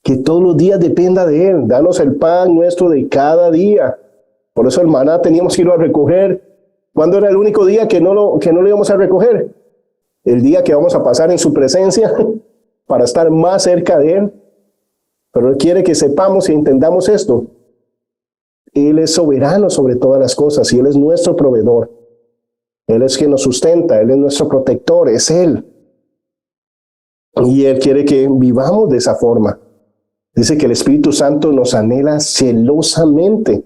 Que todos los días dependa de Él. Danos el pan nuestro de cada día. Por eso el maná teníamos que irlo a recoger. ¿Cuándo era el único día que no lo íbamos a recoger? El día que vamos a pasar en su presencia para estar más cerca de Él. Pero Él quiere que sepamos y entendamos esto. Él es soberano sobre todas las cosas y Él es nuestro proveedor. Él es quien nos sustenta, Él es nuestro protector, es Él. Y Él quiere que vivamos de esa forma. Dice que el Espíritu Santo nos anhela celosamente.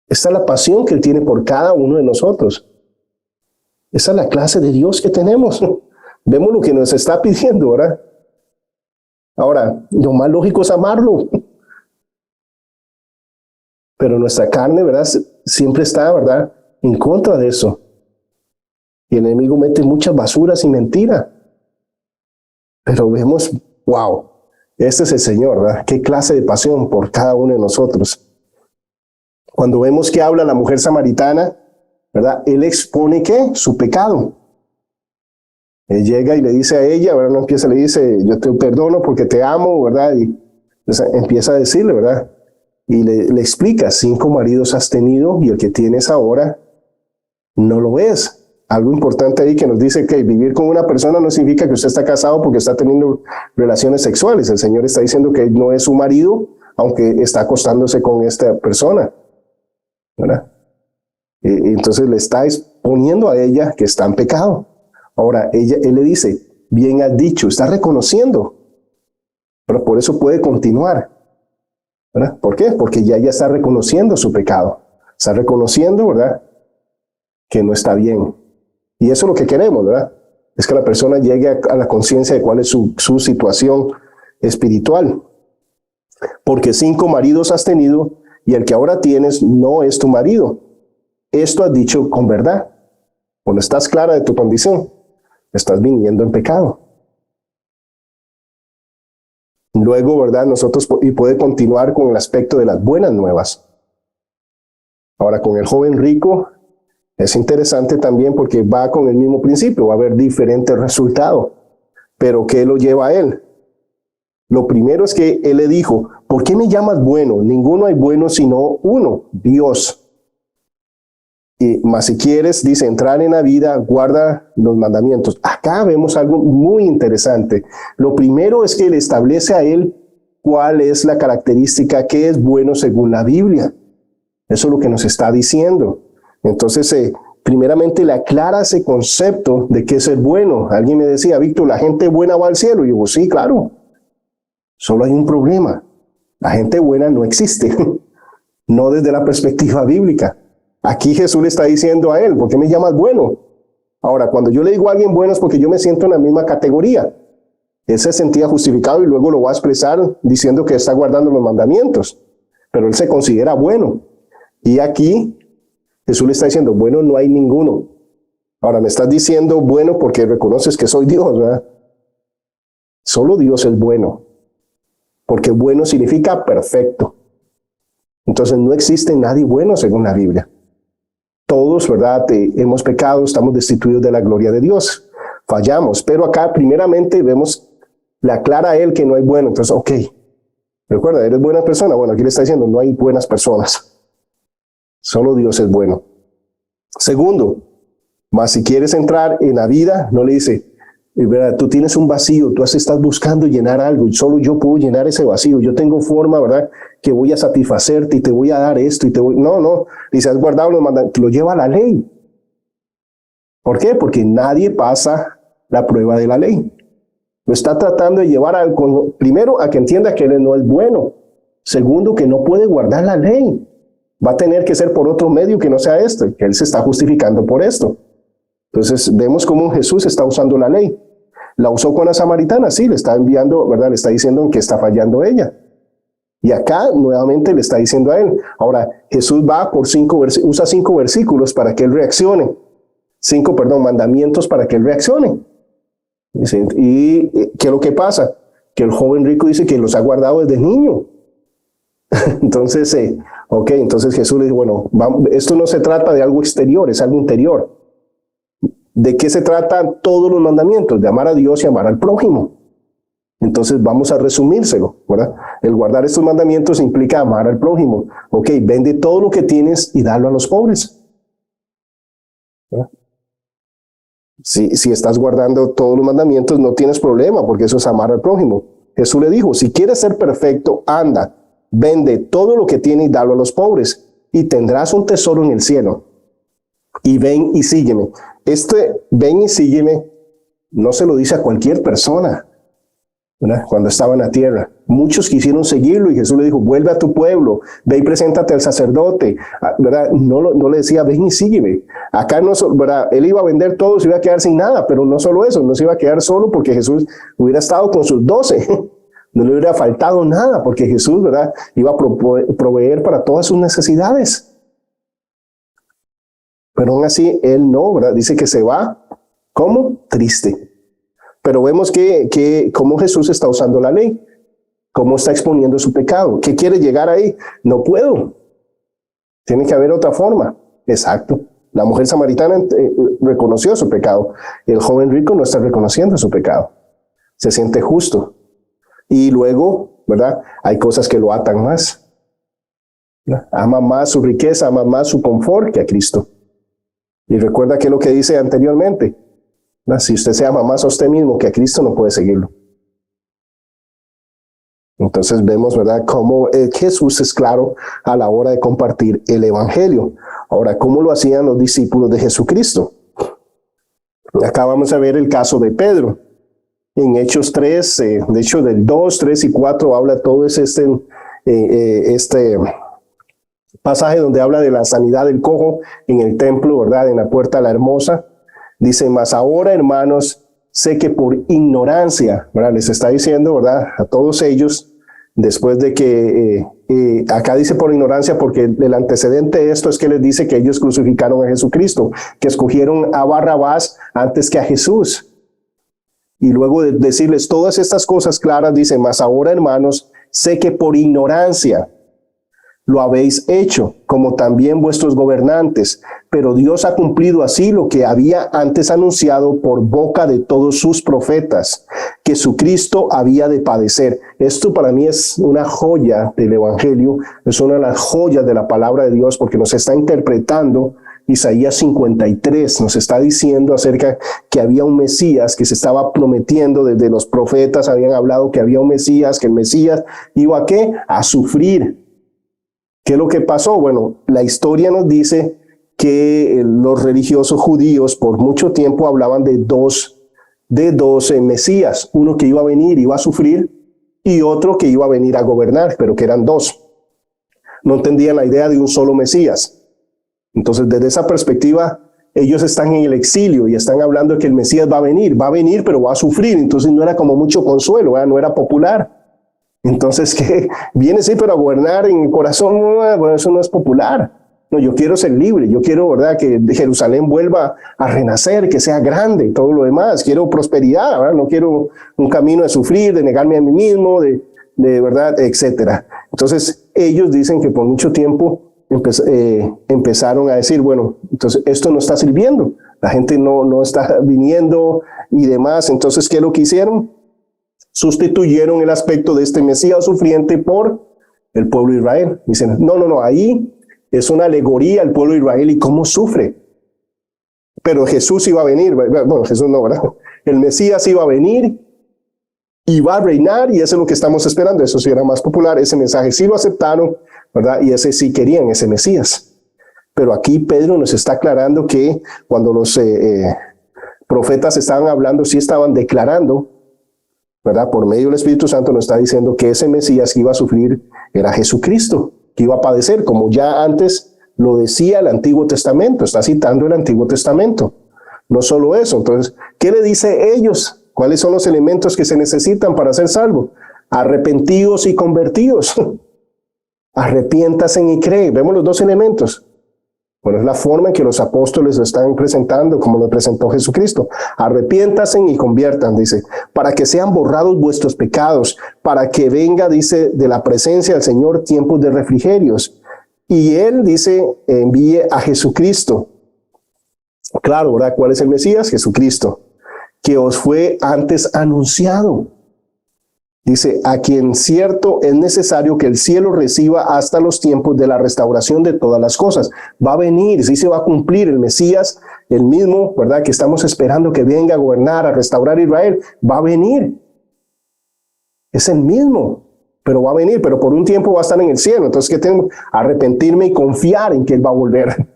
Esta es la pasión que Él tiene por cada uno de nosotros. Esa es la clase de Dios que tenemos. Vemos lo que nos está pidiendo, ¿verdad? Ahora, lo más lógico es amarlo. Pero nuestra carne, ¿verdad?, siempre está, ¿verdad?, en contra de eso. Y el enemigo mete muchas basuras y mentiras. Pero vemos, wow, Este es el Señor, ¿verdad? Qué clase de pasión por cada uno de nosotros. Cuando vemos que habla la mujer samaritana, ¿verdad? Él expone, ¿qué? Su pecado. Él llega y le dice a ella, ¿verdad? No empieza, le dice, yo te perdono porque te amo, ¿verdad? Y empieza a decirle, ¿verdad? Y le explica, 5 maridos has tenido y el que tienes ahora no lo es. Algo importante ahí que nos dice que vivir con una persona no significa que usted está casado porque está teniendo relaciones sexuales. El Señor está diciendo que no es su marido, aunque está acostándose con esta persona, ¿verdad? Entonces le está exponiendo a ella que está en pecado. Ahora, él le dice, bien has dicho, está reconociendo, pero por eso puede continuar, ¿verdad? ¿Por qué? Porque ya está reconociendo su pecado, está reconociendo, ¿verdad?, que no está bien. Y eso es lo que queremos, ¿verdad? Es que la persona llegue a la conciencia de cuál es su situación espiritual. Porque 5 maridos has tenido y el que ahora tienes no es tu marido. Esto has dicho con verdad. Cuando estás clara de tu condición, estás viniendo en pecado. Luego, ¿verdad? Y puede continuar con el aspecto de las buenas nuevas. Ahora, con el joven rico, es interesante también porque va con el mismo principio, va a haber diferentes resultados. Pero ¿qué lo lleva a él? Lo primero es que él le dijo, ¿por qué me llamas bueno? Ninguno hay bueno sino uno, Dios. Mas si quieres, dice, entrar en la vida, guarda los mandamientos. Acá vemos algo muy interesante. Lo primero es que le establece a él cuál es la característica que es bueno según la Biblia. Eso es lo que nos está diciendo. Entonces, primeramente le aclara ese concepto de qué es el bueno. Alguien me decía, Víctor, ¿la gente buena va al cielo? Y yo digo, sí, claro. Solo hay un problema. La gente buena no existe. No desde la perspectiva bíblica. Aquí Jesús le está diciendo a él, ¿por qué me llamas bueno? Ahora, cuando yo le digo a alguien bueno es porque yo me siento en la misma categoría. Él se sentía justificado y luego lo va a expresar diciendo que está guardando los mandamientos. Pero él se considera bueno. Y aquí Jesús le está diciendo, bueno, no hay ninguno. Ahora me estás diciendo bueno porque reconoces que soy Dios, ¿verdad? Solo Dios es bueno. Porque bueno significa perfecto. Entonces no existe nadie bueno según la Biblia. Todos, ¿verdad? Hemos pecado, estamos destituidos de la gloria de Dios. Fallamos. Pero acá primeramente vemos, le aclara a él que no hay bueno. Entonces, ok. Recuerda, ¿eres buena persona? Bueno, aquí le está diciendo, no hay buenas personas. Solo Dios es bueno. Segundo, mas si quieres entrar en la vida, no le dice, ¿verdad? Tú tienes un vacío, tú estás buscando llenar algo y solo yo puedo llenar ese vacío. Yo tengo forma, ¿verdad?, que voy a satisfacerte y te voy a dar esto y te voy... No. Dice, has guardado los mandamientos, lo lleva a la ley. ¿Por qué? Porque nadie pasa la prueba de la ley. Lo está tratando de llevar primero a que entienda que él no es bueno. Segundo, que no puede guardar la ley. Va a tener que ser por otro medio que no sea este, que él se está justificando por esto. Entonces vemos cómo Jesús está usando la ley. La usó con la samaritana, sí, le está enviando, ¿verdad? Le está diciendo en qué está fallando ella. Y acá nuevamente le está diciendo a él. Ahora, Jesús va por usa 5 versículos para que él reaccione. 5 mandamientos para que él reaccione. Dice, ¿y qué es lo que pasa? Que el joven rico dice que los ha guardado desde niño. Entonces, entonces Jesús le dice, bueno, esto no se trata de algo exterior, es algo interior. ¿De qué se tratan todos los mandamientos? De amar a Dios y amar al prójimo. Entonces vamos a resumírselo, ¿verdad? El guardar estos mandamientos implica amar al prójimo. Ok, vende todo lo que tienes y dalo a los pobres. ¿Verdad? Si estás guardando todos los mandamientos, no tienes problema, porque eso es amar al prójimo. Jesús le dijo, si quieres ser perfecto, anda, vende todo lo que tienes y dalo a los pobres, y tendrás un tesoro en el cielo. Y ven y sígueme. Ven y sígueme no se lo dice a cualquier persona, ¿verdad? Cuando estaba en la tierra. Muchos quisieron seguirlo y Jesús le dijo, vuelve a tu pueblo, ve y preséntate al sacerdote, ¿verdad? No le decía, ven y sígueme. Acá no, ¿verdad? Él iba a vender todo, se iba a quedar sin nada, pero no solo eso, no se iba a quedar solo porque Jesús hubiera estado con sus 12. No le hubiera faltado nada porque Jesús, ¿verdad?, iba a proveer para todas sus necesidades. Pero aún así, él no, ¿verdad? Dice que se va, ¿cómo? Triste. Pero vemos que cómo Jesús está usando la ley. ¿Cómo está exponiendo su pecado? ¿Qué quiere llegar ahí? No puedo. Tiene que haber otra forma. Exacto. La mujer samaritana reconoció su pecado. El joven rico no está reconociendo su pecado. Se siente justo. Y luego, ¿verdad? Hay cosas que lo atan más. Ama más su riqueza, ama más su confort que a Cristo. Y recuerda que lo que dice anteriormente, ¿no? Si usted se ama más a usted mismo que a Cristo, no puede seguirlo. Entonces vemos, ¿verdad?, cómo Jesús es claro a la hora de compartir el evangelio. Ahora, ¿cómo lo hacían los discípulos de Jesucristo? Acá vamos a ver el caso de Pedro. En Hechos 3, de hecho del 2, 3 y 4 habla todo este pasaje donde habla de la sanidad del cojo en el templo, ¿verdad?, en la puerta la hermosa. Dice, mas ahora, hermanos, sé que por ignorancia, ¿verdad?, les está diciendo, ¿verdad?, a todos ellos, después de que, acá dice por ignorancia porque el antecedente de esto es que les dice que ellos crucificaron a Jesucristo, que escogieron a Barrabás antes que a Jesús. Y luego de decirles todas estas cosas claras, dice, mas ahora, hermanos, sé que por ignorancia lo habéis hecho, como también vuestros gobernantes, pero Dios ha cumplido así lo que había antes anunciado por boca de todos sus profetas, que su Cristo había de padecer. Esto para mí es una joya del evangelio, es una de las joyas de la palabra de Dios, porque nos está interpretando Isaías 53, nos está diciendo acerca que había un Mesías que se estaba prometiendo. Desde los profetas habían hablado que había un Mesías, que el Mesías iba ¿a qué? A sufrir. ¿Qué es lo que pasó? Bueno, la historia nos dice que los religiosos judíos por mucho tiempo hablaban de dos Mesías, uno que iba a venir, iba a sufrir, y otro que iba a venir a gobernar, pero que eran dos. No entendían la idea de un solo Mesías. Entonces, desde esa perspectiva, ellos están en el exilio y están hablando de que el Mesías va a venir, pero va a sufrir. Entonces no era como mucho consuelo, ¿verdad? No era popular. Entonces, que viene sí, pero a gobernar en el corazón, bueno, eso no es popular. No, yo quiero ser libre, yo quiero, ¿verdad?, que Jerusalén vuelva a renacer, que sea grande y todo lo demás. Quiero prosperidad, ¿verdad? No quiero un camino de sufrir, de negarme a mí mismo, de verdad, etcétera. Entonces, ellos dicen que por mucho tiempo empezaron a decir, bueno, entonces esto no está sirviendo, la gente no está viniendo y demás. Entonces, ¿qué es lo que hicieron? Sustituyeron el aspecto de este Mesías sufriente por el pueblo de Israel. Dicen, no, ahí es una alegoría al pueblo de Israel y cómo sufre. Pero Jesús iba a venir, bueno, Jesús no, ¿verdad? El Mesías iba a venir y va a reinar, y eso es lo que estamos esperando. Eso sí era más popular, ese mensaje sí lo aceptaron, ¿verdad? Y ese sí querían, ese Mesías. Pero aquí Pedro nos está aclarando que cuando los profetas estaban hablando, sí estaban declarando, ¿verdad? Por medio del Espíritu Santo nos está diciendo que ese Mesías que iba a sufrir era Jesucristo, que iba a padecer, como ya antes lo decía el Antiguo Testamento. Está citando el Antiguo Testamento. No solo eso. Entonces, ¿qué le dice ellos? ¿Cuáles son los elementos que se necesitan para ser salvo? Arrepentidos y convertidos. Arrepiéntase y cree. Vemos los dos elementos. Bueno, es la forma en que los apóstoles lo están presentando, como lo presentó Jesucristo. Arrepiéntanse y conviertan, dice, para que sean borrados vuestros pecados, para que venga, dice, de la presencia del Señor tiempos de refrigerios. Y Él, dice, envíe a Jesucristo. Claro, ¿verdad? ¿Cuál es el Mesías? Jesucristo, que os fue antes anunciado. Dice, a quien cierto es necesario que el cielo reciba hasta los tiempos de la restauración de todas las cosas. Va a venir, sí se va a cumplir el Mesías, el mismo, ¿verdad?, que estamos esperando que venga a gobernar, a restaurar Israel. Va a venir. Es el mismo, pero va a venir, pero por un tiempo va a estar en el cielo. Entonces, ¿qué tengo? Arrepentirme y confiar en que Él va a volver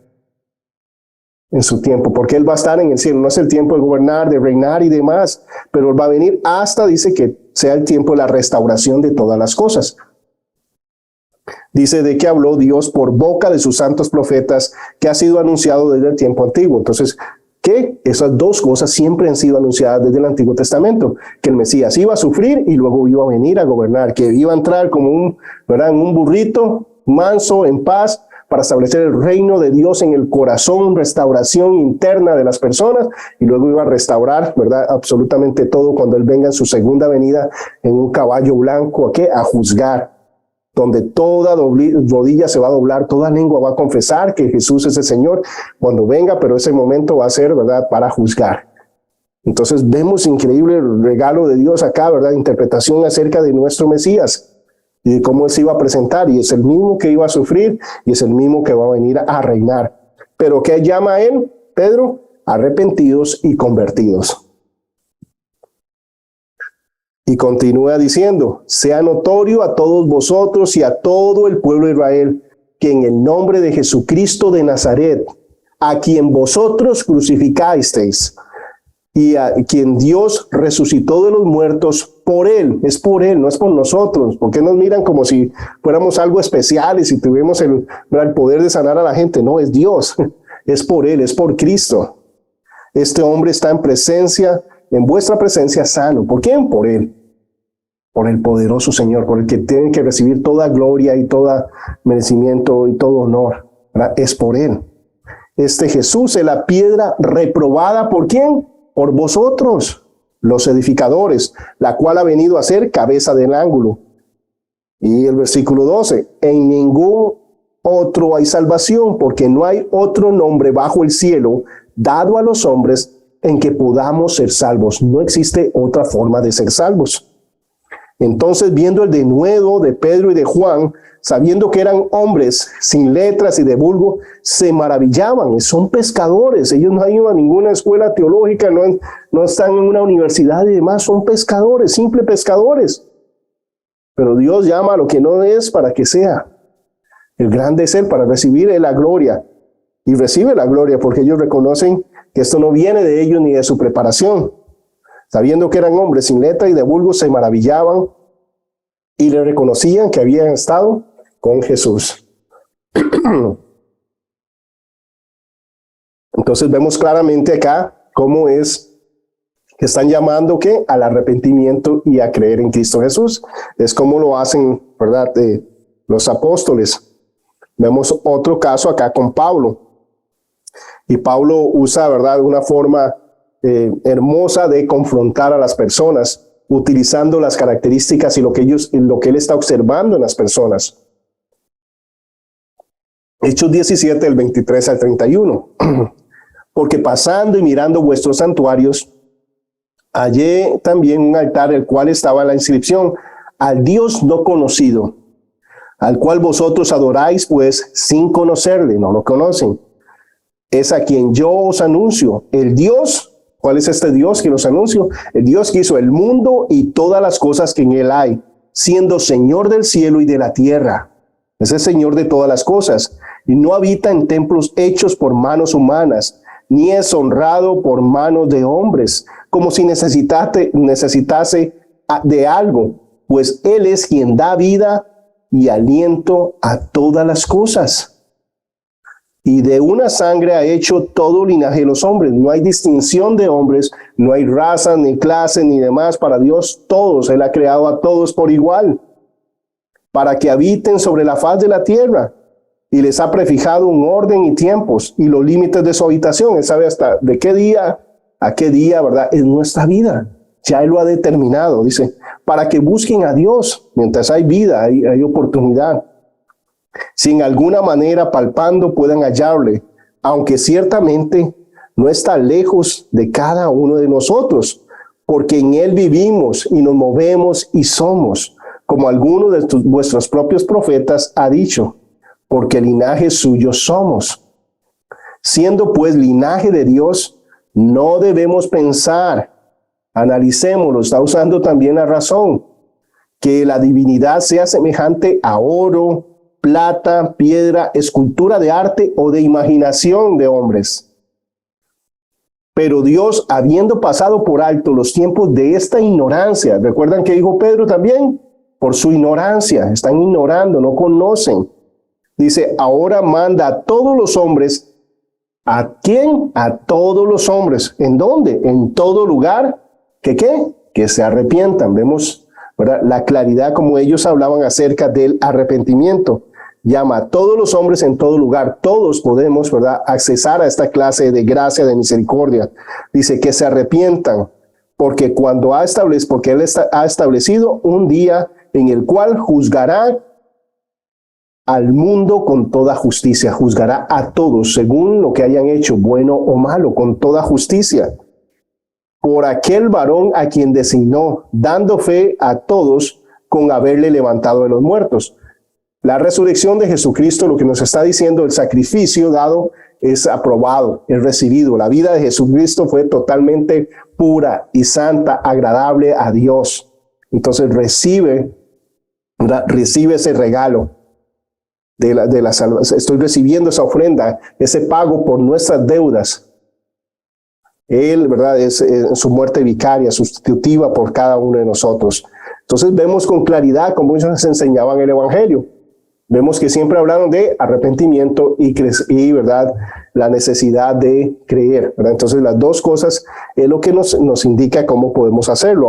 en su tiempo, porque Él va a estar en el cielo. No es el tiempo de gobernar, de reinar y demás, pero Él va a venir hasta, dice, que sea el tiempo de la restauración de todas las cosas. Dice de que habló Dios por boca de sus santos profetas, que ha sido anunciado desde el tiempo antiguo. Entonces, ¿qué? Esas dos cosas siempre han sido anunciadas desde el Antiguo Testamento, que el Mesías iba a sufrir y luego iba a venir a gobernar, que iba a entrar como un, ¿verdad?, en un burrito manso, en paz, para establecer el reino de Dios en el corazón, restauración interna de las personas, y luego iba a restaurar, ¿verdad?, absolutamente todo cuando Él venga en su segunda venida en un caballo blanco, ¿a qué? A juzgar, donde toda rodilla se va a doblar, toda lengua va a confesar que Jesús es el Señor cuando venga, pero ese momento va a ser, ¿verdad?, para juzgar. Entonces vemos increíble el regalo de Dios acá, ¿verdad?, interpretación acerca de nuestro Mesías y de cómo Él se iba a presentar, y es el mismo que iba a sufrir y es el mismo que va a venir a reinar. Pero ¿qué llama a Él, Pedro? Arrepentidos y convertidos. Y continúa diciendo, sea notorio a todos vosotros y a todo el pueblo de Israel, que en el nombre de Jesucristo de Nazaret, a quien vosotros crucificasteis, y a quien Dios resucitó de los muertos, por Él, es por Él, no es por nosotros. ¿Por qué nos miran como si fuéramos algo especial y si tuviéramos el poder de sanar a la gente? No, es Dios, es por Él, es por Cristo. Este hombre está en vuestra presencia sano. ¿Por quién? Por Él. Por el poderoso Señor, por el que tienen que recibir toda gloria y todo merecimiento y todo honor, ¿verdad? Es por Él. Este Jesús es la piedra reprobada, ¿por quién? Por vosotros, los edificadores, la cual ha venido a ser cabeza del ángulo. Y el versículo 12, en ningún otro hay salvación, porque no hay otro nombre bajo el cielo dado a los hombres en que podamos ser salvos. No existe otra forma de ser salvos. Entonces, viendo el denuedo de Pedro y de Juan, sabiendo que eran hombres sin letras y de vulgo, se maravillaban. Son pescadores, ellos no han ido a ninguna escuela teológica, no están en una universidad y demás, son pescadores, simples pescadores. Pero Dios llama a lo que no es para que sea. El grande es Él para recibir la gloria. Y recibe la gloria porque ellos reconocen que esto no viene de ellos ni de su preparación. Sabiendo que eran hombres sin letra y de vulgo, se maravillaban y le reconocían que habían estado con Jesús. Entonces vemos claramente acá cómo es que están llamando ¿qué? Al arrepentimiento y a creer en Cristo Jesús. Es como lo hacen, ¿verdad?, los apóstoles. Vemos otro caso acá con Pablo. Y Pablo usa, ¿verdad?, una forma hermosa de confrontar a las personas, utilizando las características y lo que él está observando en las personas. Hechos 17, del 23 al 31. Porque pasando y mirando vuestros santuarios, hallé también un altar, el cual estaba la inscripción, al Dios no conocido, al cual vosotros adoráis, pues sin conocerle, no lo conocen. Es a quien yo os anuncio, el Dios. ¿Cuál es este Dios que los anuncio? El Dios que hizo el mundo y todas las cosas que en él hay, siendo Señor del cielo y de la tierra. Es el Señor de todas las cosas, y no habita en templos hechos por manos humanas, ni es honrado por manos de hombres, como si necesitase de algo, pues Él es quien da vida y aliento a todas las cosas. Y de una sangre ha hecho todo linaje de los hombres. No hay distinción de hombres, no hay raza, ni clase, ni demás. Para Dios todos, Él ha creado a todos por igual, para que habiten sobre la faz de la tierra. Y les ha prefijado un orden y tiempos y los límites de su habitación. Él sabe hasta de qué día a qué día, ¿verdad?, es nuestra vida. Ya Él lo ha determinado, dice, para que busquen a Dios. Mientras hay vida, hay oportunidad. Si en alguna manera palpando puedan hallarle, aunque ciertamente no está lejos de cada uno de nosotros, porque en Él vivimos y nos movemos y somos, como alguno de vuestros propios profetas ha dicho, porque linaje suyo somos. Siendo pues linaje de Dios, no debemos pensar, analicémoslo, está usando también la razón, que la divinidad sea semejante a oro, plata, piedra, escultura de arte o de imaginación de hombres. Pero Dios, habiendo pasado por alto los tiempos de esta ignorancia, ¿recuerdan que dijo Pedro también? Por su ignorancia, están ignorando, no conocen. Dice, ahora manda a todos los hombres. ¿A quién? A todos los hombres. ¿En dónde? En todo lugar. ¿Que qué? Que se arrepientan. Vemos, ¿verdad?, la claridad como ellos hablaban acerca del arrepentimiento. llama a todos los hombres en todo lugar. Todos podemos, ¿verdad?, accesar a esta clase de gracia, de misericordia. Dice que se arrepientan, porque Él ha establecido un día en el cual juzgará al mundo con toda justicia, juzgará a todos según lo que hayan hecho, bueno o malo, con toda justicia. Por aquel varón a quien designó, dando fe a todos con haberle levantado de los muertos. La resurrección de Jesucristo, lo que nos está diciendo, el sacrificio dado es aprobado, es recibido. La vida de Jesucristo fue totalmente pura y santa, agradable a Dios. Entonces recibe ese regalo de la salvación. Estoy recibiendo esa ofrenda, ese pago por nuestras deudas. Él, ¿verdad?, es su muerte vicaria, sustitutiva por cada uno de nosotros. Entonces vemos con claridad cómo ellos enseñaban el Evangelio. Vemos que siempre hablaron de arrepentimiento y ¿verdad?, la necesidad de creer, ¿verdad? Entonces las dos cosas es lo que nos indica cómo podemos hacerlo.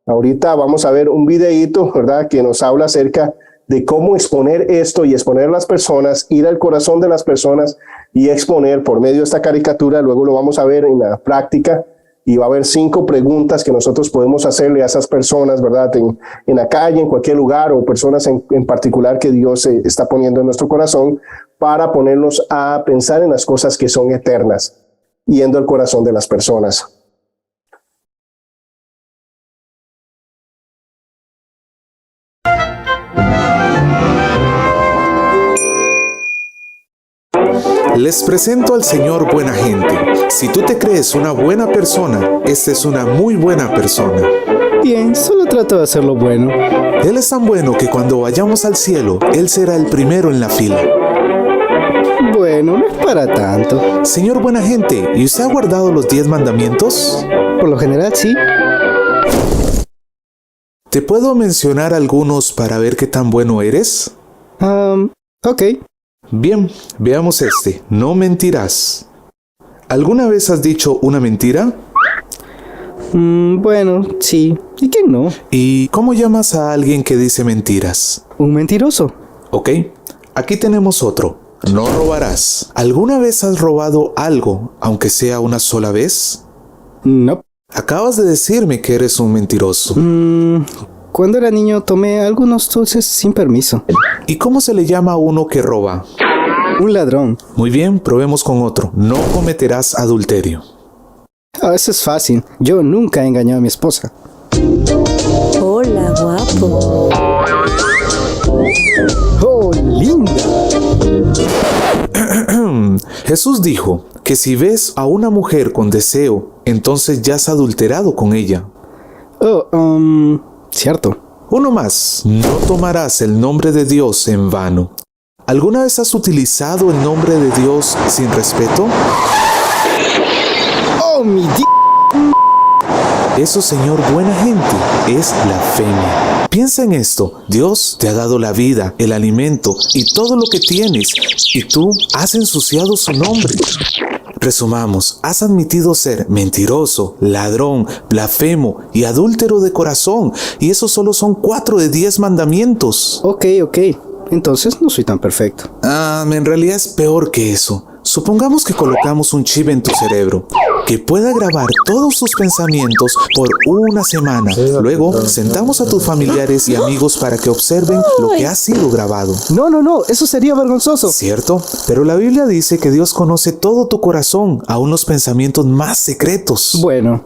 Ahorita vamos a ver un videíto, ¿verdad?, que nos habla acerca de cómo exponer esto y exponer a las personas, ir al corazón de las personas y exponer por medio de esta caricatura. Luego lo vamos a ver en la práctica y va a haber 5 preguntas que nosotros podemos hacerle a esas personas, ¿verdad?, en la calle, en cualquier lugar, o personas en particular que Dios está poniendo en nuestro corazón, para ponernos a pensar en las cosas que son eternas, yendo al corazón de las personas. Les presento al Señor Buena Gente. Si tú te crees una buena persona, esta es una muy buena persona. Bien, solo trato de hacerlo bueno. Él es tan bueno que cuando vayamos al cielo, Él será el primero en la fila. Bueno, no es para tanto. Señor Buena Gente, ¿y usted ha guardado los 10 mandamientos? Por lo general, sí. ¿Te puedo mencionar algunos para ver qué tan bueno eres? Ok. Bien, veamos este. No mentirás. ¿Alguna vez has dicho una mentira? Bueno, sí. ¿Y quién no? ¿Y cómo llamas a alguien que dice mentiras? Un mentiroso. Ok, aquí tenemos otro. No robarás. ¿Alguna vez has robado algo, aunque sea una sola vez? No. Acabas de decirme que eres un mentiroso. Cuando era niño tomé algunos dulces sin permiso. ¿Y cómo se le llama a uno que roba? Un ladrón. Muy bien, probemos con otro. No cometerás adulterio. Eso es fácil. Yo nunca he engañado a mi esposa. Hola, guapo. ¡Oh, linda! Jesús dijo que si ves a una mujer con deseo, entonces ya has adulterado con ella. Cierto. Uno más. No tomarás el nombre de Dios en vano. ¿Alguna vez has utilizado el nombre de Dios sin respeto? ¡Oh, mi Eso, Señor Buena Gente, es blasfemia. Piensa en esto. Dios te ha dado la vida, el alimento y todo lo que tienes, y tú has ensuciado su nombre. Resumamos, has admitido ser mentiroso, ladrón, blasfemo y adúltero de corazón, y esos solo son 4 de 10 mandamientos. Ok. Entonces no soy tan perfecto. En realidad es peor que eso. Supongamos que colocamos un chip en tu cerebro que pueda grabar todos tus pensamientos por una semana. Luego, sentamos a tus familiares y amigos para que observen lo que ha sido grabado. No, eso sería vergonzoso. ¿Cierto? Pero la Biblia dice que Dios conoce todo tu corazón, aún los pensamientos más secretos. Bueno,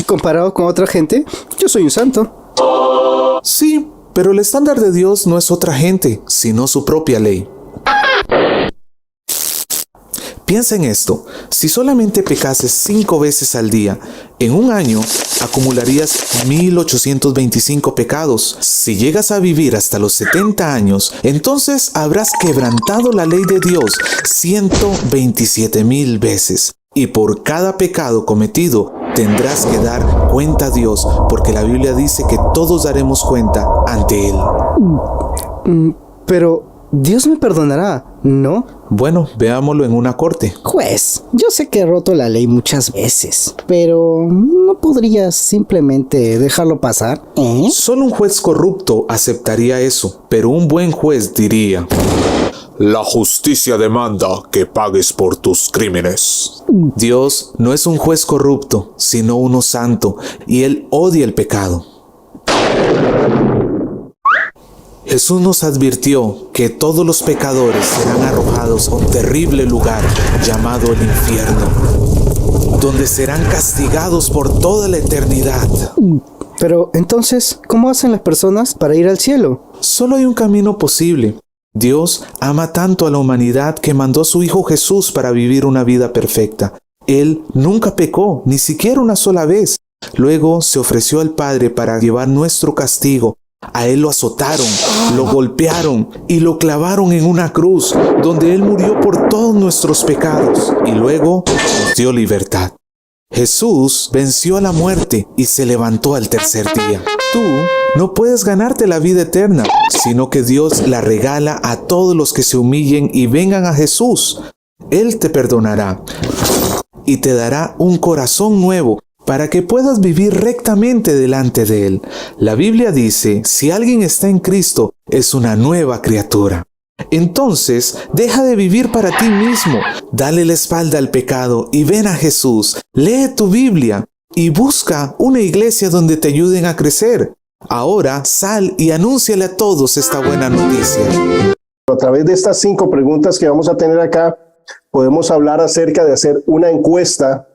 comparado con otra gente, yo soy un santo. Sí, pero el estándar de Dios no es otra gente, sino su propia ley. Piensa en esto, si solamente pecases 5 veces al día, en un año acumularías 1825 pecados. Si llegas a vivir hasta los 70 años, entonces habrás quebrantado la ley de Dios 127,000 veces. Y por cada pecado cometido tendrás que dar cuenta a Dios, porque la Biblia dice que todos daremos cuenta ante Él. Pero Dios me perdonará, ¿no? Bueno, veámoslo en una corte. Juez, yo sé que he roto la ley muchas veces, pero ¿no podrías simplemente dejarlo pasar? Solo un juez corrupto aceptaría eso, pero un buen juez diría: la justicia demanda que pagues por tus crímenes. Dios no es un juez corrupto, sino uno santo, y Él odia el pecado. Jesús nos advirtió que todos los pecadores serán arrojados a un terrible lugar llamado el infierno, donde serán castigados por toda la eternidad. Pero entonces, ¿cómo hacen las personas para ir al cielo? Solo hay un camino posible. Dios ama tanto a la humanidad que mandó a su Hijo Jesús para vivir una vida perfecta. Él nunca pecó, ni siquiera una sola vez. Luego se ofreció al Padre para llevar nuestro castigo. A Él lo azotaron, lo golpearon y lo clavaron en una cruz, donde Él murió por todos nuestros pecados y luego nos dio libertad. Jesús venció a la muerte y se levantó al tercer día. Tú no puedes ganarte la vida eterna, sino que Dios la regala a todos los que se humillen y vengan a Jesús. Él te perdonará y te dará un corazón nuevo para que puedas vivir rectamente delante de Él. La Biblia dice: si alguien está en Cristo, es una nueva criatura. Entonces, deja de vivir para ti mismo, dale la espalda al pecado y ven a Jesús. Lee tu Biblia y busca una iglesia donde te ayuden a crecer. Ahora sal y anúnciale a todos esta buena noticia. A través de estas 5 preguntas que vamos a tener acá, podemos hablar acerca de hacer una encuesta,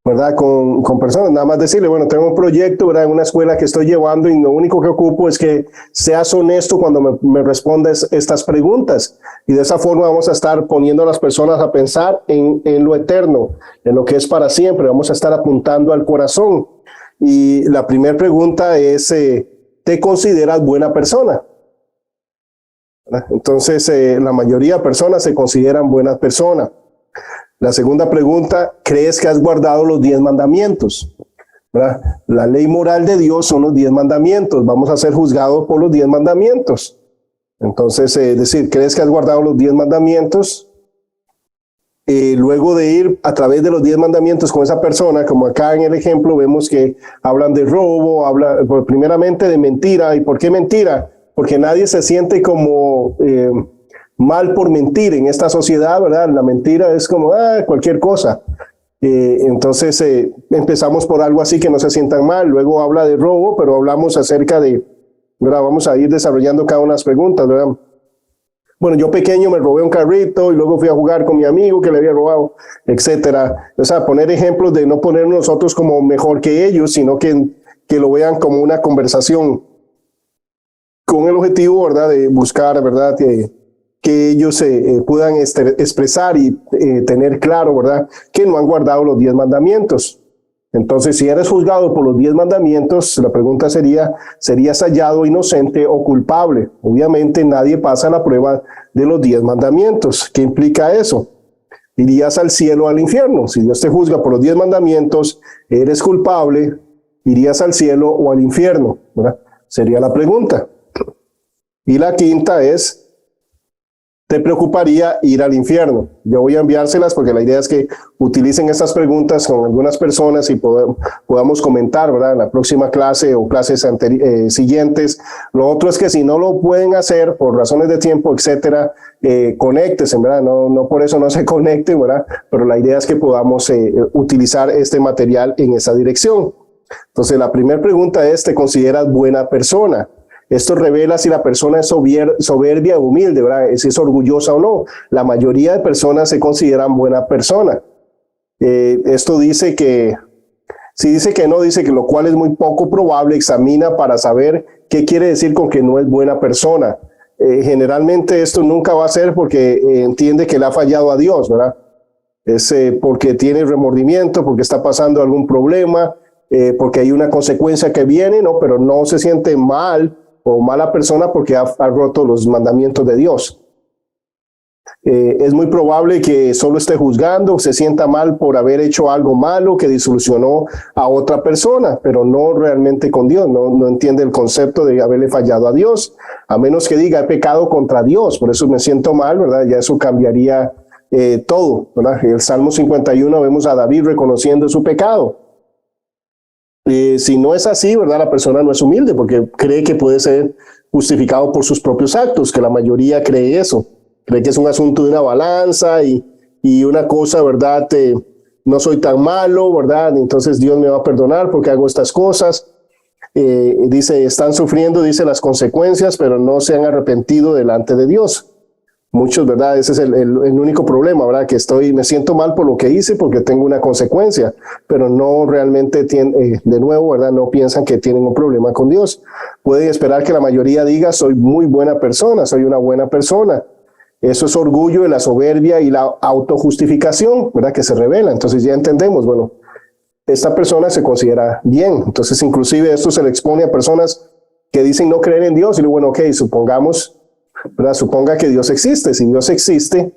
¿verdad? Con personas, nada más decirle, bueno, tengo un proyecto, ¿verdad? En una escuela que estoy llevando y lo único que ocupo es que seas honesto cuando me respondas estas preguntas. Y de esa forma vamos a estar poniendo a las personas a pensar en lo eterno, en lo que es para siempre. Vamos a estar apuntando al corazón. Y la primera pregunta es, ¿te consideras buena persona? ¿Verdad? Entonces, la mayoría de personas se consideran buenas personas. La segunda pregunta, ¿crees que has guardado los 10 mandamientos? ¿Verdad? La ley moral de Dios son los 10 mandamientos. Vamos a ser juzgados por los 10 mandamientos. Entonces, decir, ¿crees que has guardado los 10 mandamientos? Luego de ir a través de los 10 mandamientos con esa persona, como acá en el ejemplo vemos que hablan de robo, habla primeramente de mentira. ¿Y por qué mentira? Porque nadie se siente como mal por mentir en esta sociedad, ¿verdad? La mentira es como cualquier cosa. Entonces empezamos por algo así que no se sientan mal. Luego habla de robo, pero hablamos acerca de, ¿verdad? Vamos a ir desarrollando cada una de las preguntas, ¿verdad? Bueno, yo pequeño me robé un carrito y luego fui a jugar con mi amigo que le había robado, etcétera. O sea, poner ejemplos de no poner nosotros como mejor que ellos, sino que lo vean como una conversación con el objetivo, ¿verdad? De buscar, ¿verdad? Que ellos puedan expresar y tener claro, ¿verdad? Que no han guardado los 10 mandamientos. Entonces, si eres juzgado por los 10 mandamientos, la pregunta sería, ¿serías hallado inocente o culpable? Obviamente nadie pasa la prueba de los 10 mandamientos. ¿Qué implica eso? ¿Irías al cielo o al infierno? Si Dios te juzga por los 10 mandamientos, ¿eres culpable? ¿Irías al cielo o al infierno? ¿Verdad? Sería la pregunta. Y la quinta es, ¿te preocuparía ir al infierno? Yo voy a enviárselas porque la idea es que utilicen estas preguntas con algunas personas y podamos comentar, ¿verdad? En la próxima clase o clases siguientes. Lo otro es que si no lo pueden hacer por razones de tiempo, etcétera, conéctense, ¿verdad? No por eso no se conecten, ¿verdad? Pero la idea es que podamos utilizar este material en esa dirección. Entonces, la primera pregunta es, ¿te consideras buena persona? Esto revela si la persona es soberbia o humilde, ¿verdad? Si es orgullosa o no. La mayoría de personas se consideran buena persona. Esto dice que, si dice que no, dice que lo cual es muy poco probable, examina para saber qué quiere decir con que no es buena persona. Generalmente esto nunca va a ser porque entiende que le ha fallado a Dios, ¿verdad? Es porque tiene remordimiento, porque está pasando algún problema, porque hay una consecuencia que viene, ¿no? Pero no se siente mal o mala persona porque ha roto los mandamientos de Dios. Es muy probable que solo esté juzgando, se sienta mal por haber hecho algo malo que disolucionó a otra persona, pero no realmente con Dios, no entiende el concepto de haberle fallado a Dios, a menos que diga he pecado contra Dios, por eso me siento mal, ¿verdad? Ya eso cambiaría todo, ¿verdad? En el Salmo 51 vemos a David reconociendo su pecado. Si no es así, ¿verdad? La persona no es humilde porque cree que puede ser justificado por sus propios actos, que la mayoría cree eso. Cree que es un asunto de una balanza y una cosa, ¿verdad? No soy tan malo, ¿verdad? Entonces Dios me va a perdonar porque hago estas cosas. Dice, están sufriendo, dice, las consecuencias, pero no se han arrepentido delante de Dios. Muchos, ¿verdad? Ese es el único problema, ¿verdad? Que me siento mal por lo que hice porque tengo una consecuencia, pero no realmente tienen, de nuevo, ¿verdad? No piensan que tienen un problema con Dios. Pueden esperar que la mayoría diga, soy muy buena persona, soy una buena persona. Eso es orgullo de la soberbia y la autojustificación, ¿verdad? Que se revela. Entonces ya entendemos, bueno, esta persona se considera bien. Entonces inclusive esto se le expone a personas que dicen no creer en Dios. Y luego, bueno, ok, supongamos, ¿verdad? Suponga que Dios existe. Si Dios existe,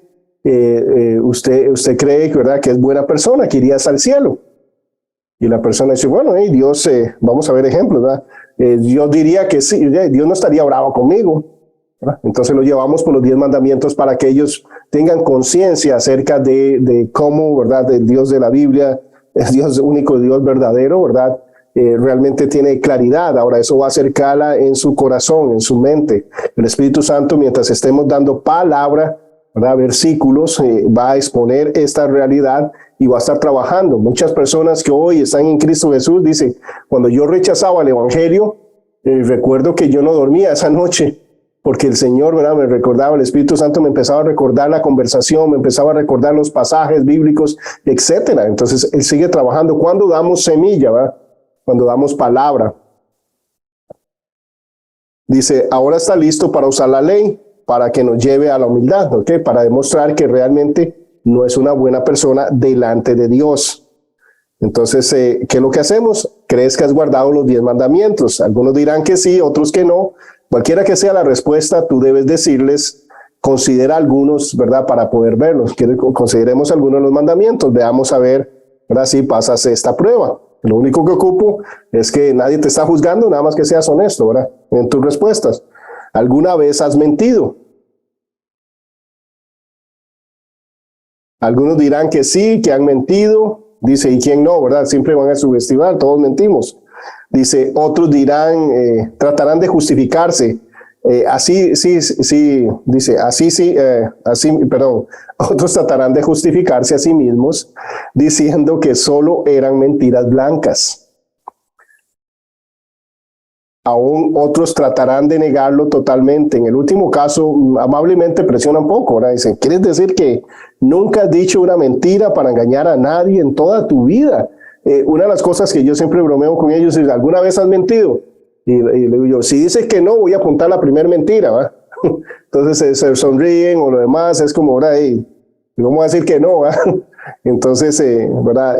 usted cree, ¿verdad? Que es buena persona, que iría al cielo. Y la persona dice, bueno, Dios, vamos a ver ejemplos, ¿verdad? Yo diría que sí, Dios no estaría bravo conmigo. Entonces lo llevamos por los 10 mandamientos para que ellos tengan conciencia acerca de cómo, ¿verdad? El Dios de la Biblia es Dios único, Dios verdadero, ¿verdad? Realmente tiene claridad. Ahora eso va a hacer cala en su corazón, en su mente. El Espíritu Santo, mientras estemos dando palabra, ¿verdad? Versículos, va a exponer esta realidad y va a estar trabajando. Muchas personas que hoy están en Cristo Jesús dicen, cuando yo rechazaba el Evangelio, recuerdo que yo no dormía esa noche. Porque el Señor, ¿verdad? Me recordaba, el Espíritu Santo me empezaba a recordar la conversación, me empezaba a recordar los pasajes bíblicos, etcétera. Entonces, Él sigue trabajando. Cuando damos semilla, ¿verdad? Cuando damos palabra. Dice, ahora está listo para usar la ley, para que nos lleve a la humildad, ¿ok? Para demostrar que realmente no es una buena persona delante de Dios. Entonces, ¿qué es lo que hacemos? ¿Crees que has guardado los 10 mandamientos? Algunos dirán que sí, otros que no. Cualquiera que sea la respuesta, tú debes decirles, considera algunos, ¿verdad? Para poder verlos. Consideremos algunos de los mandamientos. Veamos a ver, ¿verdad? Si pasas esta prueba. Lo único que ocupo es que nadie te está juzgando, nada más que seas honesto, ¿verdad? En tus respuestas. ¿Alguna vez has mentido? Algunos dirán que sí, que han mentido. Dice, ¿y quién no, verdad? Siempre van a subestimar, todos mentimos. Dice, otros dirán, tratarán de justificarse. Otros tratarán de justificarse a sí mismos diciendo que solo eran mentiras blancas. Aún otros tratarán de negarlo totalmente. En el último caso, amablemente presionan poco, ¿verdad? Dicen, ¿quieres decir que nunca has dicho una mentira para engañar a nadie en toda tu vida? Una de las cosas que yo siempre bromeo con ellos es, ¿alguna vez has mentido? Y le digo yo, si dices que no, voy a apuntar la primera mentira, ¿va? Entonces se sonríen o lo demás, es como, ¿verdad? Vamos a decir que no, ¿va? Entonces, ¿verdad?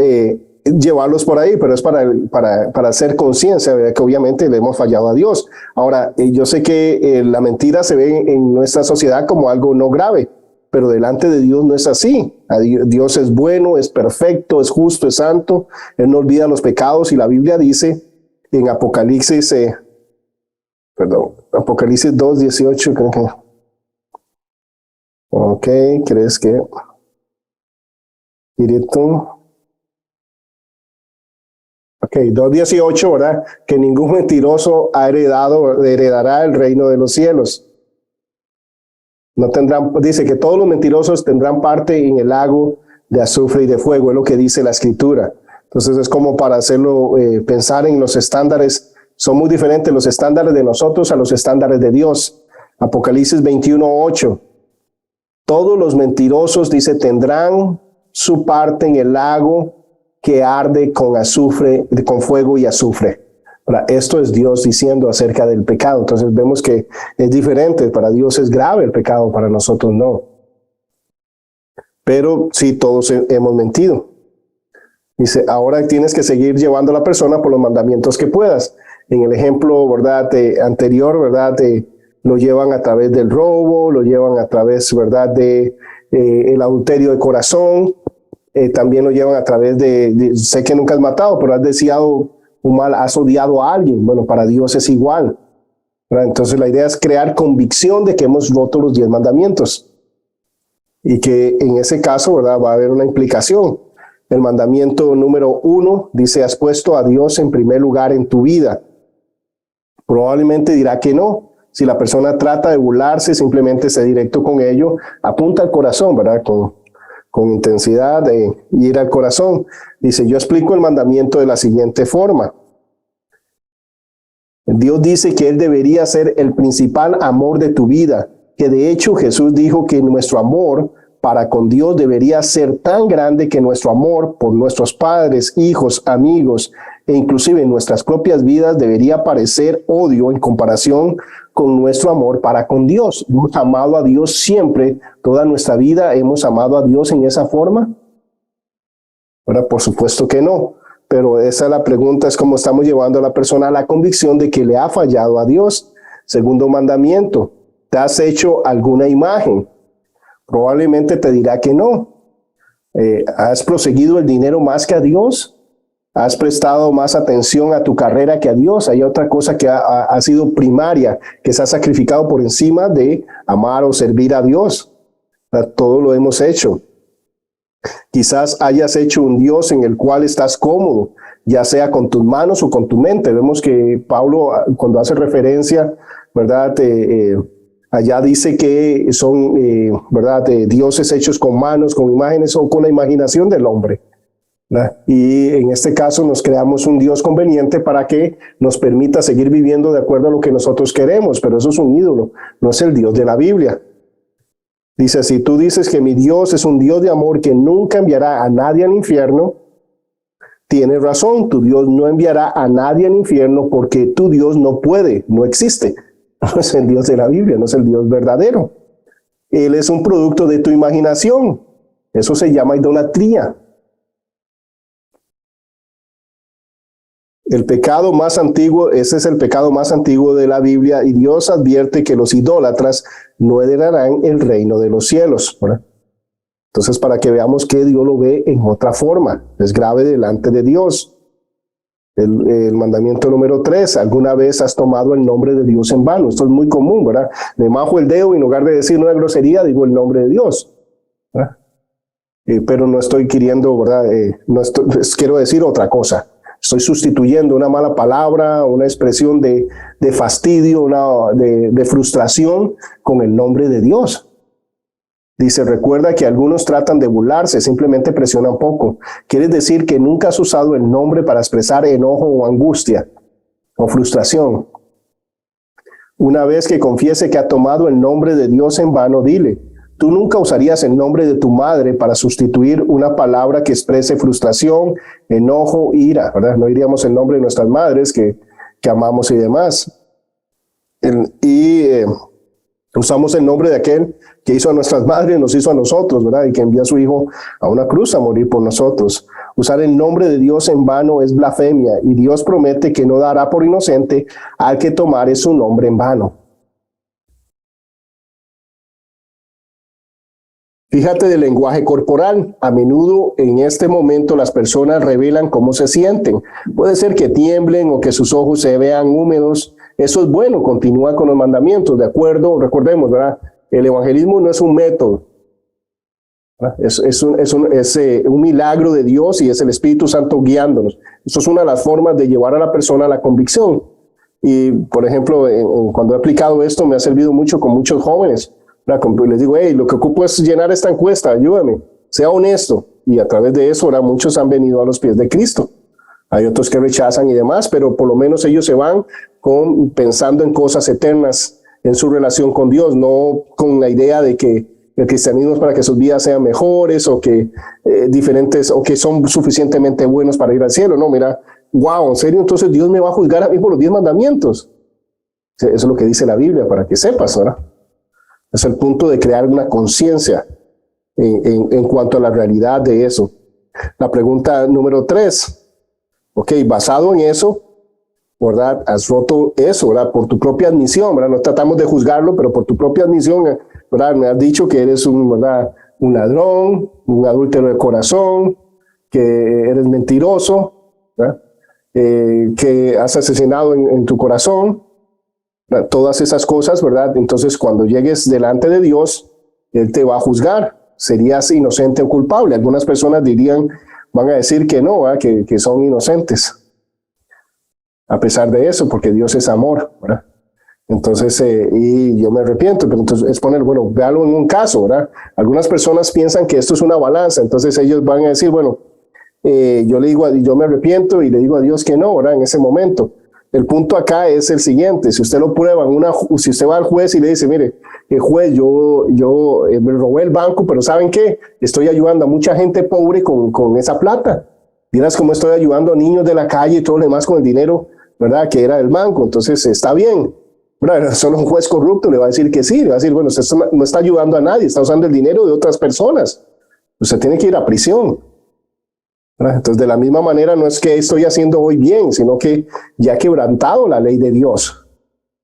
Llevarlos por ahí, pero es para hacer conciencia, ¿verdad? Que obviamente le hemos fallado a Dios. Ahora, yo sé que la mentira se ve en nuestra sociedad como algo no grave, pero delante de Dios no es así. Dios es bueno, es perfecto, es justo, es santo. Él no olvida los pecados y la Biblia dice en Apocalipsis 2:18, creo que. Ok, ¿crees que? Directo. Ok, 2:18, ¿verdad? Que ningún mentiroso heredará el reino de los cielos. No tendrán, dice que todos los mentirosos tendrán parte en el lago de azufre y de fuego, es lo que dice la Escritura. Entonces es como para hacerlo, pensar en los estándares. Son muy diferentes los estándares de nosotros a los estándares de Dios. Apocalipsis 21:8. Todos los mentirosos, dice, tendrán su parte en el lago que arde con azufre, con fuego y azufre. Ahora, esto es Dios diciendo acerca del pecado. Entonces vemos que es diferente. Para Dios es grave el pecado, para nosotros no. Pero sí, todos hemos mentido. Dice, ahora tienes que seguir llevando a la persona por los mandamientos que puedas. En el ejemplo, ¿verdad? Anterior, ¿verdad? Lo llevan a través del robo, lo llevan a través, ¿verdad? De el adulterio de corazón, también lo llevan a través sé que nunca has matado, pero has deseado un mal, has odiado a alguien. Bueno, para Dios es igual, ¿verdad? Entonces la idea es crear convicción de que hemos roto los 10 mandamientos y que en ese caso, ¿verdad?, va a haber una implicación. El mandamiento número 1 dice: has puesto a Dios en primer lugar en tu vida. Probablemente dirá que no. Si la persona trata de burlarse, simplemente sé directo con ello, apunta al corazón, ¿verdad?, con intensidad, ir al corazón. Dice: yo explico el mandamiento de la siguiente forma. Dios dice que Él debería ser el principal amor de tu vida, que de hecho Jesús dijo que nuestro amor para con Dios debería ser tan grande que nuestro amor por nuestros padres, hijos, amigos e inclusive en nuestras propias vidas debería parecer odio en comparación con nuestro amor para con Dios. ¿Hemos amado a Dios siempre, toda nuestra vida? ¿Hemos amado a Dios en esa forma? Bueno, por supuesto que no, pero esa es la pregunta, es cómo estamos llevando a la persona a la convicción de que le ha fallado a Dios. Segundo mandamiento: ¿te has hecho alguna imagen? Probablemente te dirá que no. ¿Has proseguido el dinero más que a Dios? ¿Has prestado más atención a tu carrera que a Dios? Hay otra cosa que ha sido primaria, que se ha sacrificado por encima de amar o servir a Dios. Todo lo hemos hecho. Quizás hayas hecho un Dios en el cual estás cómodo, ya sea con tus manos o con tu mente. Vemos que Pablo, cuando hace referencia, ¿verdad?, allá dice que son, ¿verdad?, dioses hechos con manos, con imágenes o con la imaginación del hombre, ¿verdad? Y en este caso nos creamos un Dios conveniente para que nos permita seguir viviendo de acuerdo a lo que nosotros queremos, pero eso es un ídolo, no es el Dios de la Biblia. Dice: si tú dices que mi Dios es un Dios de amor que nunca enviará a nadie al infierno, tienes razón, tu Dios no enviará a nadie al infierno porque tu Dios no puede, no existe. No es el Dios de la Biblia, no es el Dios verdadero. Él es un producto de tu imaginación. Eso se llama idolatría. El pecado más antiguo, ese es el pecado más antiguo de la Biblia, y Dios advierte que los idólatras no heredarán el reino de los cielos, ¿verdad? Entonces, para que veamos que Dios lo ve en otra forma, es grave delante de Dios. El mandamiento número 3: ¿alguna vez has tomado el nombre de Dios en vano? Esto es muy común, ¿verdad? Me majo el dedo y en lugar de decir una grosería, digo el nombre de Dios, ¿verdad? Pero no estoy queriendo, ¿verdad? Quiero decir otra cosa. Estoy sustituyendo una mala palabra, una expresión de fastidio, de frustración con el nombre de Dios. Dice: recuerda que algunos tratan de burlarse, simplemente presionan poco. Quiere decir que nunca has usado el nombre para expresar enojo o angustia o frustración. Una vez que confiese que ha tomado el nombre de Dios en vano, dile: tú nunca usarías el nombre de tu madre para sustituir una palabra que exprese frustración, enojo, ira, ¿verdad? No diríamos el nombre de nuestras madres que amamos y demás. Usamos el nombre de aquel que hizo a nuestras madres, nos hizo a nosotros, ¿verdad? Y que envió a su Hijo a una cruz a morir por nosotros. Usar el nombre de Dios en vano es blasfemia, y Dios promete que no dará por inocente al que tomare su nombre en vano. Fíjate del lenguaje corporal. A menudo en este momento las personas revelan cómo se sienten. Puede ser que tiemblen o que sus ojos se vean húmedos. Eso es bueno, continúa con los mandamientos, ¿de acuerdo? Recordemos, ¿verdad? El evangelismo no es un método. Es un milagro de Dios y es el Espíritu Santo guiándonos. Eso es una de las formas de llevar a la persona a la convicción. Y, por ejemplo, cuando he aplicado esto, me ha servido mucho con muchos jóvenes. Les digo: hey, lo que ocupo es llenar esta encuesta, ayúdame, sea honesto. Y a través de eso, ahora muchos han venido a los pies de Cristo. Hay otros que rechazan y demás, pero por lo menos ellos se van pensando en cosas eternas en su relación con Dios, no con la idea de que el cristianismo es para que sus vidas sean mejores o que diferentes o que son suficientemente buenos para ir al cielo. No, mira, wow, en serio, entonces Dios me va a juzgar a mí por los 10 mandamientos. Eso es lo que dice la Biblia, para que sepas, ¿verdad? Es el punto de crear una conciencia en cuanto a la realidad de eso. La pregunta número 3. Ok, basado en eso, ¿verdad? Has roto eso, ¿verdad? Por tu propia admisión, ¿verdad? No tratamos de juzgarlo, pero por tu propia admisión, ¿verdad? Me has dicho que eres ¿verdad? un ladrón, un adúltero de corazón, que eres mentiroso, ¿verdad? Que has asesinado en tu corazón, ¿verdad? Todas esas cosas, ¿verdad? Entonces, cuando llegues delante de Dios, Él te va a juzgar. ¿Serías inocente o culpable? Algunas personas van a decir que no, ¿verdad? Que son inocentes. A pesar de eso, porque Dios es amor, ¿verdad? Entonces, y yo me arrepiento, pero entonces es poner, bueno, véalo en un caso, ¿verdad? Algunas personas piensan que esto es una balanza, entonces ellos van a decir, bueno, yo me arrepiento y le digo a Dios que no, ¿verdad? En ese momento. El punto acá es el siguiente: si usted lo prueba, si usted va al juez y le dice, mire, juez, yo me robé el banco, pero ¿saben qué? Estoy ayudando a mucha gente pobre con esa plata. Miras cómo estoy ayudando a niños de la calle y todo lo demás con el dinero, ¿verdad? Que era del banco. Entonces, está bien. ¿Verdad? Solo un juez corrupto le va a decir que sí, le va a decir, bueno, usted no está ayudando a nadie, está usando el dinero de otras personas. Usted tiene que ir a prisión. ¿Verdad? Entonces, de la misma manera, no es que estoy haciendo hoy bien, sino que ya he quebrantado la ley de Dios.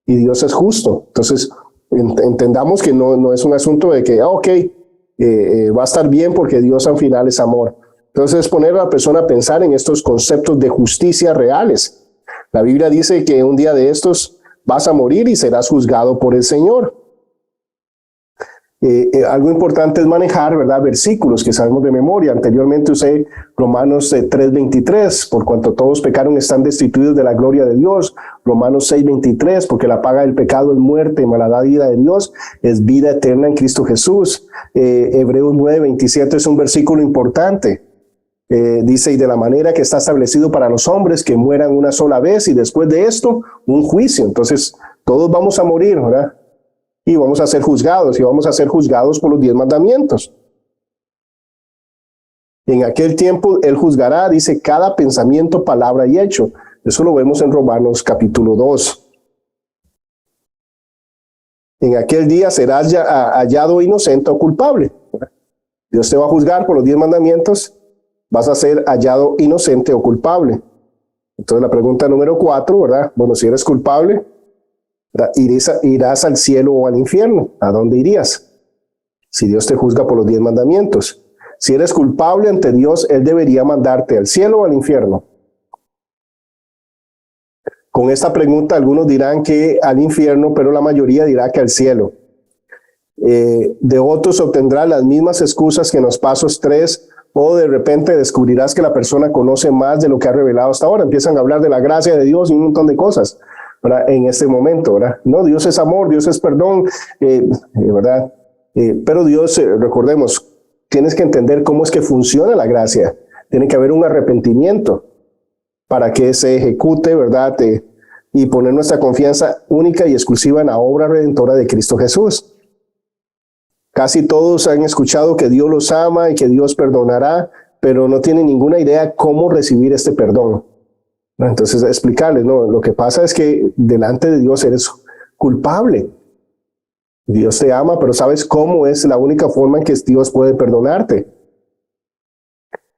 Y Dios es justo. Entonces, entendamos que no es un asunto de que, va a estar bien porque Dios al final es amor. Entonces, es poner a la persona a pensar en estos conceptos de justicia reales. La Biblia dice que un día de estos vas a morir y serás juzgado por el Señor. Algo importante es manejar, ¿verdad?, versículos que sabemos de memoria. Anteriormente usé Romanos 3:23, por cuanto todos pecaron están destituidos de la gloria de Dios. Romanos 6:23, porque la paga del pecado es muerte, mas la dádiva de Dios es vida eterna en Cristo Jesús. Hebreos 9:27 es un versículo importante. Dice, y de la manera que está establecido para los hombres que mueran una sola vez y después de esto un juicio. Entonces todos vamos a morir, ¿verdad? Y vamos a ser juzgados, y vamos a ser juzgados por los 10 mandamientos. En aquel tiempo Él juzgará, dice, cada pensamiento, palabra y hecho. Eso lo vemos en Romanos capítulo 2. En aquel día serás hallado inocente o culpable. Dios te va a juzgar por los 10 mandamientos, vas a ser hallado inocente o culpable. Entonces la pregunta número 4, ¿verdad? Bueno, si eres culpable, ¿irás al cielo o al infierno? ¿A dónde irías? Si Dios te juzga por los 10 mandamientos. Si eres culpable ante Dios, Él debería mandarte al cielo o al infierno. Con esta pregunta algunos dirán que al infierno, pero la mayoría dirá que al cielo. De otros obtendrá las mismas excusas que en los pasos 3, o de repente descubrirás que la persona conoce más de lo que ha revelado hasta ahora. Empiezan a hablar de la gracia de Dios y un montón de cosas, ¿verdad? En este momento, ¿verdad? No, Dios es amor, Dios es perdón, ¿verdad? Pero Dios, recordemos, tienes que entender cómo es que funciona la gracia. Tiene que haber un arrepentimiento para que se ejecute, ¿verdad? Y poner nuestra confianza única y exclusiva en la obra redentora de Cristo Jesús. Casi todos han escuchado que Dios los ama y que Dios perdonará, pero no tienen ninguna idea cómo recibir este perdón. Entonces, explicarles, no, lo que pasa es que delante de Dios eres culpable. Dios te ama, pero ¿sabes cómo es la única forma en que Dios puede perdonarte?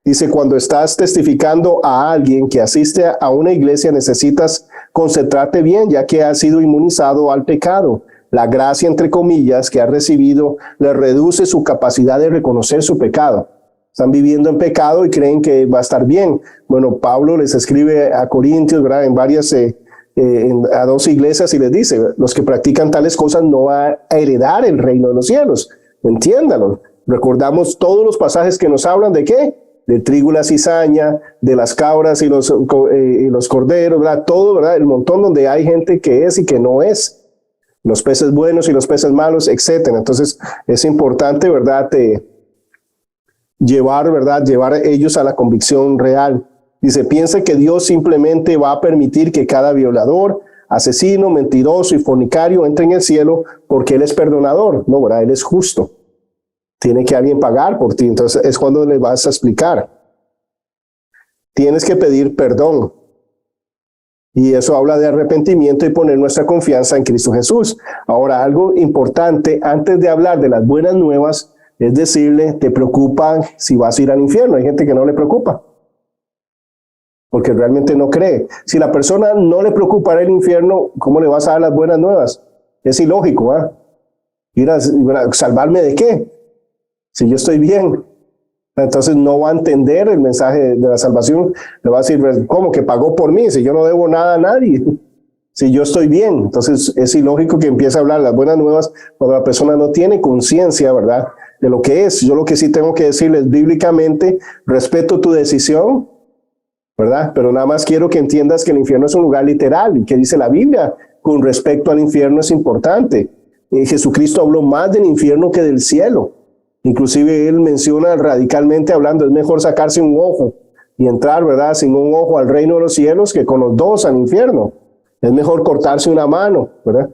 Dice, cuando estás testificando a alguien que asiste a una iglesia, necesitas concentrarte bien, ya que has sido inmunizado al pecado. La gracia, entre comillas, que ha recibido le reduce su capacidad de reconocer su pecado. Están viviendo en pecado y creen que va a estar bien. Bueno, Pablo les escribe a Corintios, ¿verdad?, en varias, a 2 iglesias, y les dice, los que practican tales cosas no van a heredar el reino de los cielos. Entiéndalo. Recordamos todos los pasajes que nos hablan de ¿qué? De trigo y la cizaña, de las cabras y los corderos, ¿verdad? Todo, ¿verdad? El montón donde hay gente que es y que no es. Los peces buenos y los peces malos, etcétera. Entonces, es importante, ¿verdad?, llevar ellos a la convicción real. Dice, piensa que Dios simplemente va a permitir que cada violador, asesino, mentiroso y fornicario entre en el cielo porque Él es perdonador. No, ¿verdad? Él es justo. Tiene que alguien pagar por ti. Entonces, es cuando le vas a explicar. Tienes que pedir perdón. Y eso habla de arrepentimiento y poner nuestra confianza en Cristo Jesús. Ahora, algo importante, antes de hablar de las buenas nuevas, es decirle, te preocupa si vas a ir al infierno. Hay gente que no le preocupa, porque realmente no cree. Si la persona no le preocupa el infierno, ¿cómo le vas a dar las buenas nuevas? Es ilógico, ¿ah? ¿Ir a salvarme de qué? Si yo estoy bien, entonces no va a entender el mensaje de la salvación. Le va a decir, ¿cómo que pagó por mí? Si yo no debo nada a nadie. Si yo estoy bien. Entonces es ilógico que empiece a hablar las buenas nuevas cuando la persona no tiene conciencia, ¿verdad?, de lo que es. Yo lo que sí tengo que decirles bíblicamente, respeto tu decisión, ¿verdad? Pero nada más quiero que entiendas que el infierno es un lugar literal y que dice la Biblia con respecto al infierno es importante. Jesucristo habló más del infierno que del cielo. Inclusive él menciona radicalmente hablando, es mejor sacarse un ojo y entrar, ¿verdad?, sin un ojo al reino de los cielos que con los dos al infierno. Es mejor cortarse una mano, ¿verdad?,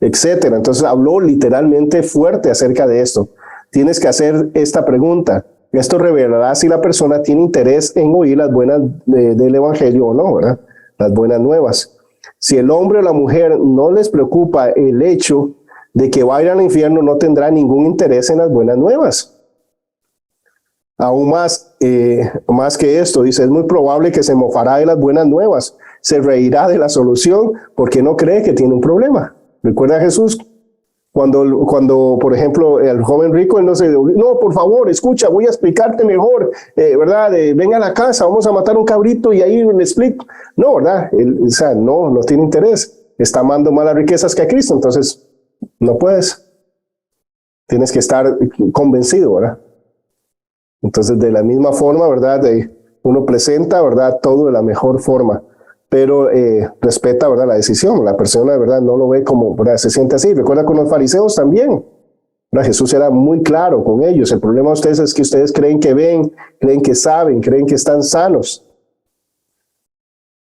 etcétera. Entonces habló literalmente fuerte acerca de esto. Tienes que hacer esta pregunta. Esto revelará si la persona tiene interés en oír las buenas del evangelio o no, ¿verdad?, las buenas nuevas. Si el hombre o la mujer no les preocupa el hecho de que vayan al infierno, no tendrá ningún interés en las buenas nuevas. Aún más que esto, dice, es muy probable que se mofará de las buenas nuevas, se reirá de la solución porque no cree que tiene un problema. ¿Recuerda a Jesús? Cuando, por ejemplo, el joven rico, él no, por favor, escucha, voy a explicarte mejor, ¿verdad? Ven a la casa, vamos a matar un cabrito y ahí le explico. No, ¿verdad? No tiene interés. Está amando más las riquezas que a Cristo, entonces no puedes. Tienes que estar convencido, ¿verdad? Entonces, de la misma forma, ¿verdad? Uno presenta, ¿verdad?, todo de la mejor forma, pero respeta, ¿verdad?, la decisión. La persona, de verdad, no lo ve como, ¿verdad?, se siente así. Recuerda con los fariseos también, ¿verdad? Jesús era muy claro con ellos. El problema de ustedes es que ustedes creen que ven, creen que saben, creen que están sanos.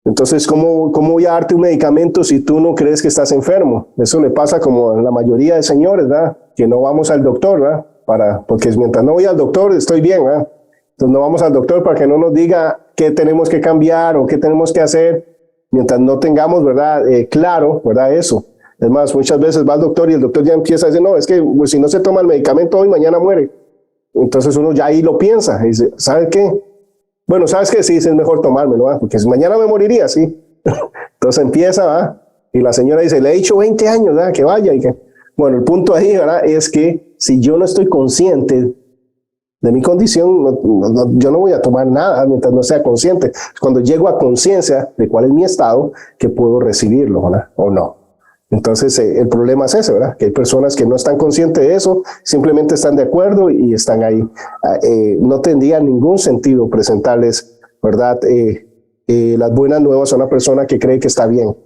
Entonces, ¿cómo voy a darte un medicamento si tú no crees que estás enfermo? Eso le pasa como a la mayoría de señores, ¿verdad?, que no vamos al doctor, ¿verdad?, porque mientras no voy al doctor estoy bien, ¿verdad? Entonces no vamos al doctor para que no nos diga qué tenemos que cambiar o qué tenemos que hacer, mientras no tengamos, ¿verdad?, claro, ¿verdad?, eso. Es más, muchas veces va al doctor y el doctor ya empieza a decir, no, es que pues, si no se toma el medicamento hoy, mañana muere. Entonces uno ya ahí lo piensa y dice, ¿sabe qué? Bueno, ¿sabes qué? Sí, es mejor tomármelo, ¿verdad?, porque si mañana me moriría, sí. Entonces empieza, ¿verdad?, y la señora dice, le he dicho 20 años, ¿verdad?, que vaya. Bueno, el punto ahí, ¿verdad?, es que si yo no estoy consciente de mi condición, yo no voy a tomar nada mientras no sea consciente. Cuando llego a conciencia de cuál es mi estado, que puedo recibirlo, ¿verdad?, o no. Entonces, el problema es ese, ¿verdad?, que hay personas que no están conscientes de eso, simplemente están de acuerdo y están ahí. No tendría ningún sentido presentarles, ¿verdad?, las buenas nuevas a una persona que cree que está bien.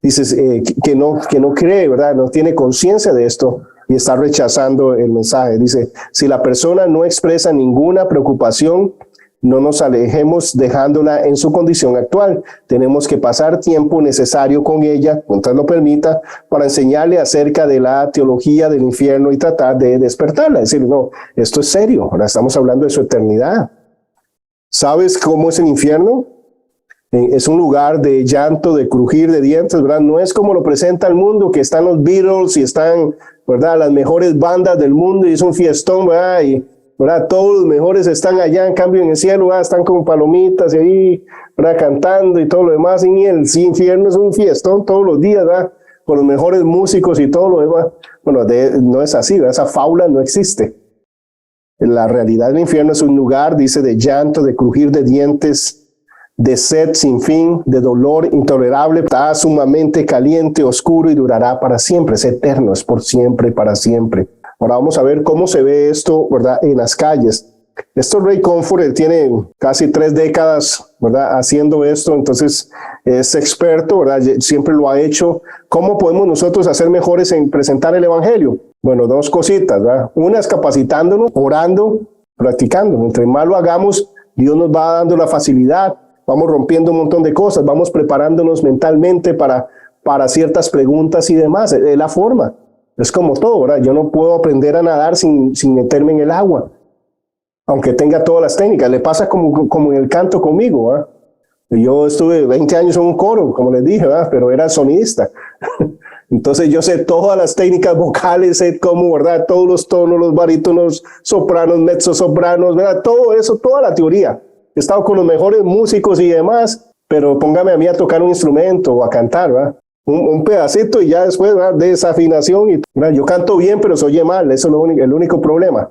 Dices que no cree, ¿verdad?, no tiene conciencia de esto y está rechazando el mensaje. Dice, si la persona no expresa ninguna preocupación, no nos alejemos dejándola en su condición actual. Tenemos que pasar tiempo necesario con ella, mientras lo permita, para enseñarle acerca de la teología del infierno y tratar de despertarla. Decir, no, esto es serio, ahora estamos hablando de su eternidad. ¿Sabes cómo es el infierno? Es un lugar de llanto, de crujir de dientes, ¿verdad? No es como lo presenta el mundo, que están los Beatles y están, ¿verdad?, las mejores bandas del mundo y es un fiestón, ¿verdad? Y, ¿verdad?, todos los mejores están allá, en cambio en el cielo, ¿verdad?, están como palomitas y ahí, ¿verdad?, cantando y todo lo demás. Y el infierno es un fiestón todos los días, ¿verdad?, con los mejores músicos y todo lo demás. Bueno, no es así, ¿verdad? Esa fábula no existe. La realidad del infierno es un lugar, dice, de llanto, de crujir de dientes, de sed sin fin, de dolor intolerable, está sumamente caliente, oscuro y durará para siempre, es eterno, es por siempre, para siempre. Ahora vamos a ver cómo se ve esto, ¿verdad?, en las calles. Ray Comfort, él tiene casi 3 décadas, ¿verdad?, haciendo esto, entonces es experto, ¿verdad?, siempre lo ha hecho. ¿Cómo podemos nosotros hacer mejores en presentar el evangelio? Bueno, 2 cositas, ¿verdad? Una es capacitándonos, orando, practicando. Entre más lo hagamos, Dios nos va dando la facilidad. Vamos rompiendo un montón de cosas, vamos preparándonos mentalmente para ciertas preguntas y demás. Es la forma. Es como todo, ¿verdad? Yo no puedo aprender a nadar sin meterme en el agua, aunque tenga todas las técnicas. Le pasa como en el canto conmigo, ¿verdad? Yo estuve 20 años en un coro, como les dije, ¿verdad?, pero era sonidista. Entonces yo sé todas las técnicas vocales, sé cómo, ¿verdad?, todos los tonos, los barítonos, sopranos, mezzosopranos, ¿verdad?, todo eso, toda la teoría. He estado con los mejores músicos y demás, pero póngame a mí a tocar un instrumento o a cantar, ¿verdad?, un pedacito y ya después, ¿verdad?, desafinación. ¿Verdad? Yo canto bien, pero se oye mal, eso es el único problema.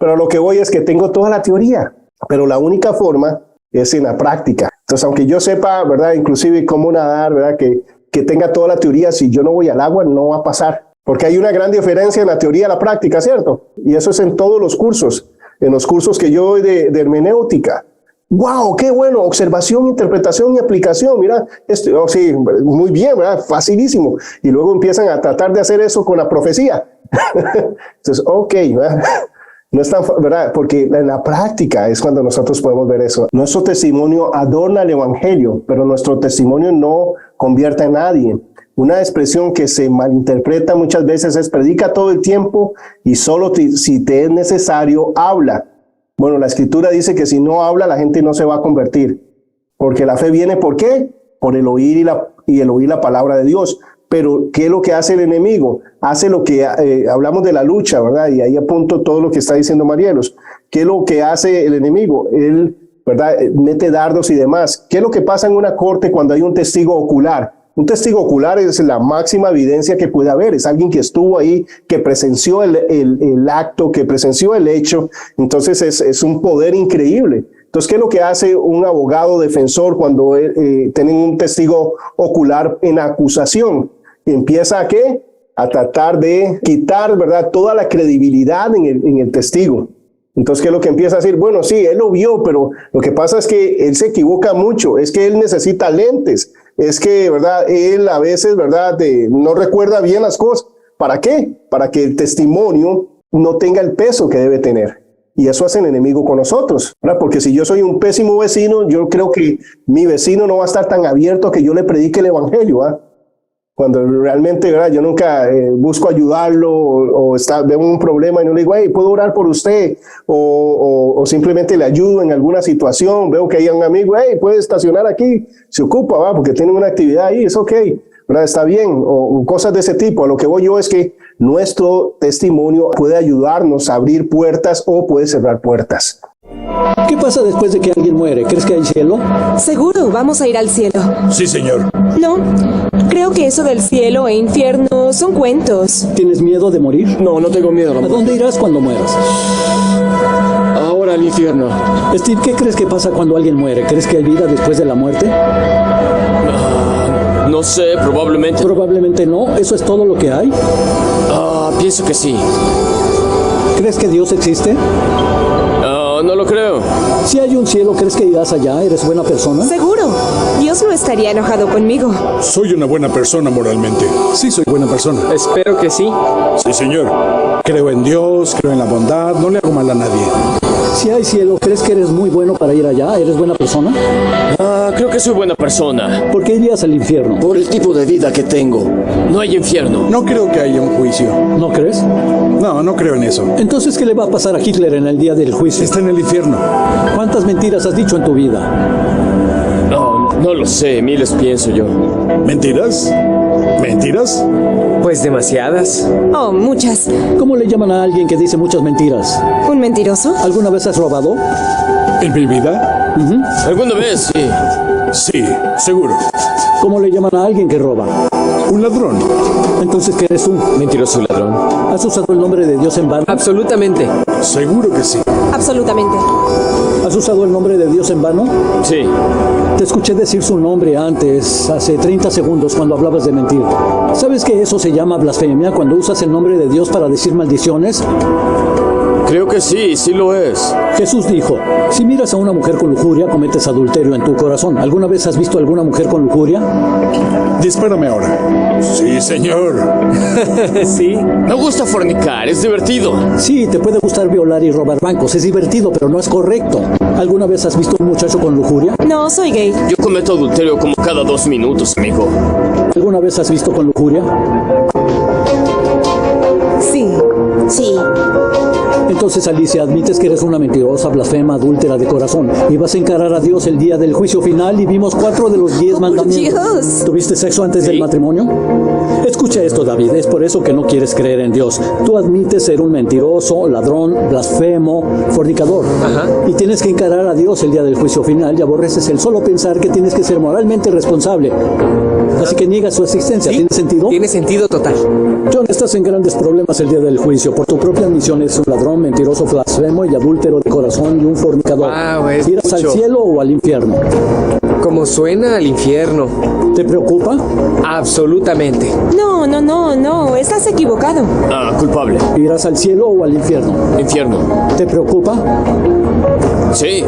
Pero a lo que voy es que tengo toda la teoría, pero la única forma es en la práctica. Entonces, aunque yo sepa, ¿verdad? Inclusive cómo nadar, ¿verdad? Que tenga toda la teoría, si yo no voy al agua, no va a pasar. Porque hay una gran diferencia en la teoría y la práctica, ¿cierto? Y eso es en todos los cursos. En los cursos que yo doy de hermenéutica. ¡Wow! ¡Qué bueno! Observación, interpretación y aplicación. Mira, esto, sí, muy bien, ¿verdad? Facilísimo. Y luego empiezan a tratar de hacer eso con la profecía. Entonces, ok, ¿verdad? No es tan, ¿verdad? Porque en la práctica es cuando nosotros podemos ver eso. Nuestro testimonio adorna el evangelio, pero nuestro testimonio no convierte a nadie. Una expresión que se malinterpreta muchas veces es predica todo el tiempo y solo si te es necesario, habla. Bueno, la escritura dice que si no habla, la gente no se va a convertir. Porque la fe viene, ¿por qué? Por el oír y el oír la palabra de Dios. Pero, ¿qué es lo que hace el enemigo? Hace lo que, hablamos de la lucha, ¿verdad? Y ahí apunto todo lo que está diciendo Marielos. ¿Qué es lo que hace el enemigo? Él, ¿verdad? Mete dardos y demás. ¿Qué es lo que pasa en una corte cuando hay un testigo ocular? Un testigo ocular es la máxima evidencia que puede haber. Es alguien que estuvo ahí, que presenció el acto, que presenció el hecho. Entonces, es un poder increíble. Entonces, ¿qué es lo que hace un abogado defensor cuando tienen un testigo ocular en acusación? Empieza ¿a qué? A tratar de quitar, ¿verdad?, toda la credibilidad en el testigo. Entonces, ¿qué es lo que empieza a decir? Bueno, sí, él lo vio, pero lo que pasa es que él se equivoca mucho. Es que él necesita lentes. Es que, ¿verdad?, él a veces, ¿verdad?, no recuerda bien las cosas. ¿Para qué? Para que el testimonio no tenga el peso que debe tener. Y eso hace el enemigo con nosotros, ¿verdad? Porque si yo soy un pésimo vecino, yo creo que mi vecino no va a estar tan abierto a que yo le predique el evangelio, ¿ah? Cuando realmente, ¿verdad?, yo nunca busco ayudarlo o veo un problema y no le digo, hey, ¿puedo orar por usted? O simplemente le ayudo en alguna situación. Veo que hay un amigo, hey, ¿puede estacionar aquí? Se ocupa, ¿va? Porque tiene una actividad ahí, es ok, ¿verdad? Está bien, o cosas de ese tipo. A lo que voy yo es que nuestro testimonio puede ayudarnos a abrir puertas o puede cerrar puertas. ¿Qué pasa después de que alguien muere? ¿Crees que hay cielo? Seguro, vamos a ir al cielo. Sí, señor. No, creo que eso del cielo e infierno son cuentos. ¿Tienes miedo de morir? No, no tengo miedo. ¿A dónde irás cuando mueras? Ahora al infierno. Steve, ¿qué crees que pasa cuando alguien muere? ¿Crees que hay vida después de la muerte? No sé, probablemente. Probablemente no. ¿Eso es todo lo que hay? Pienso que sí. ¿Crees que Dios existe? No lo creo. Si hay un cielo, ¿crees que irás allá? ¿Eres buena persona? Seguro, Dios no estaría enojado conmigo. Soy una buena persona moralmente. Sí, soy buena persona. Espero que sí. Sí, señor. Creo en Dios, creo en la bondad, no le hago mal a nadie. Si hay cielo, ¿crees que eres muy bueno para ir allá? ¿Eres buena persona? Creo que soy buena persona. ¿Por qué irías al infierno? Por el tipo de vida que tengo. No hay infierno. No creo que haya un juicio. ¿No crees? No, no creo en eso. Entonces, ¿qué le va a pasar a Hitler en el día del juicio? Está en el infierno. ¿Cuántas mentiras has dicho en tu vida? No lo sé, miles pienso yo. ¿Mentiras? ¿Mentiras? Pues demasiadas. Oh, muchas. ¿Cómo le llaman a alguien que dice muchas mentiras? ¿Un mentiroso? ¿Alguna vez has robado? ¿En mi vida? ¿Alguna vez? Sí. Sí, seguro. ¿Cómo le llaman a alguien que roba? Un ladrón. Entonces, ¿qué eres tú? Mentiroso y ladrón. ¿Has usado el nombre de Dios en vano? Absolutamente. Seguro que sí. Absolutamente. ¿Has usado el nombre de Dios en vano? Sí. Te escuché decir su nombre antes, hace 30 segundos, cuando hablabas de mentir. ¿Sabes que eso se llama blasfemia cuando usas el nombre de Dios para decir maldiciones? Creo que sí, sí lo es. Jesús dijo, si miras a una mujer con lujuria, cometes adulterio en tu corazón. ¿Alguna vez has visto a alguna mujer con lujuria? Dispárame ahora. Sí, señor. Sí. Me gusta fornicar, es divertido. Sí, te puede gustar violar y robar bancos. Es divertido, pero no es correcto. ¿Alguna vez has visto a un muchacho con lujuria? No, soy gay. Yo cometo adulterio como cada 2 minutos, amigo. ¿Alguna vez has visto con lujuria? Sí. Sí. Entonces, Alicia, admites que eres una mentirosa, blasfema, adúltera de corazón y vas a encarar a Dios el día del juicio final y vimos 4 de los 10 mandamientos. Dios. ¿Tuviste sexo antes del matrimonio? Escucha esto, David, es por eso que no quieres creer en Dios. Tú admites ser un mentiroso, ladrón, blasfemo, fornicador. Y tienes que encarar a Dios el día del juicio final y aborreces el solo pensar que tienes que ser moralmente responsable. Así que niegas su existencia. ¿Tiene sentido? Tiene sentido total. John, estás en grandes problemas el día del juicio. Por tu propia admisión eres un ladrón, mentiroso, blasfemo y adúltero de corazón y un fornicador. Es ¿Irás al mucho. cielo o al infierno? Como suena al infierno. ¿Te preocupa? Absolutamente. No, estás equivocado. Culpable. ¿Irás al cielo o al infierno? Infierno. ¿Te preocupa? Sí.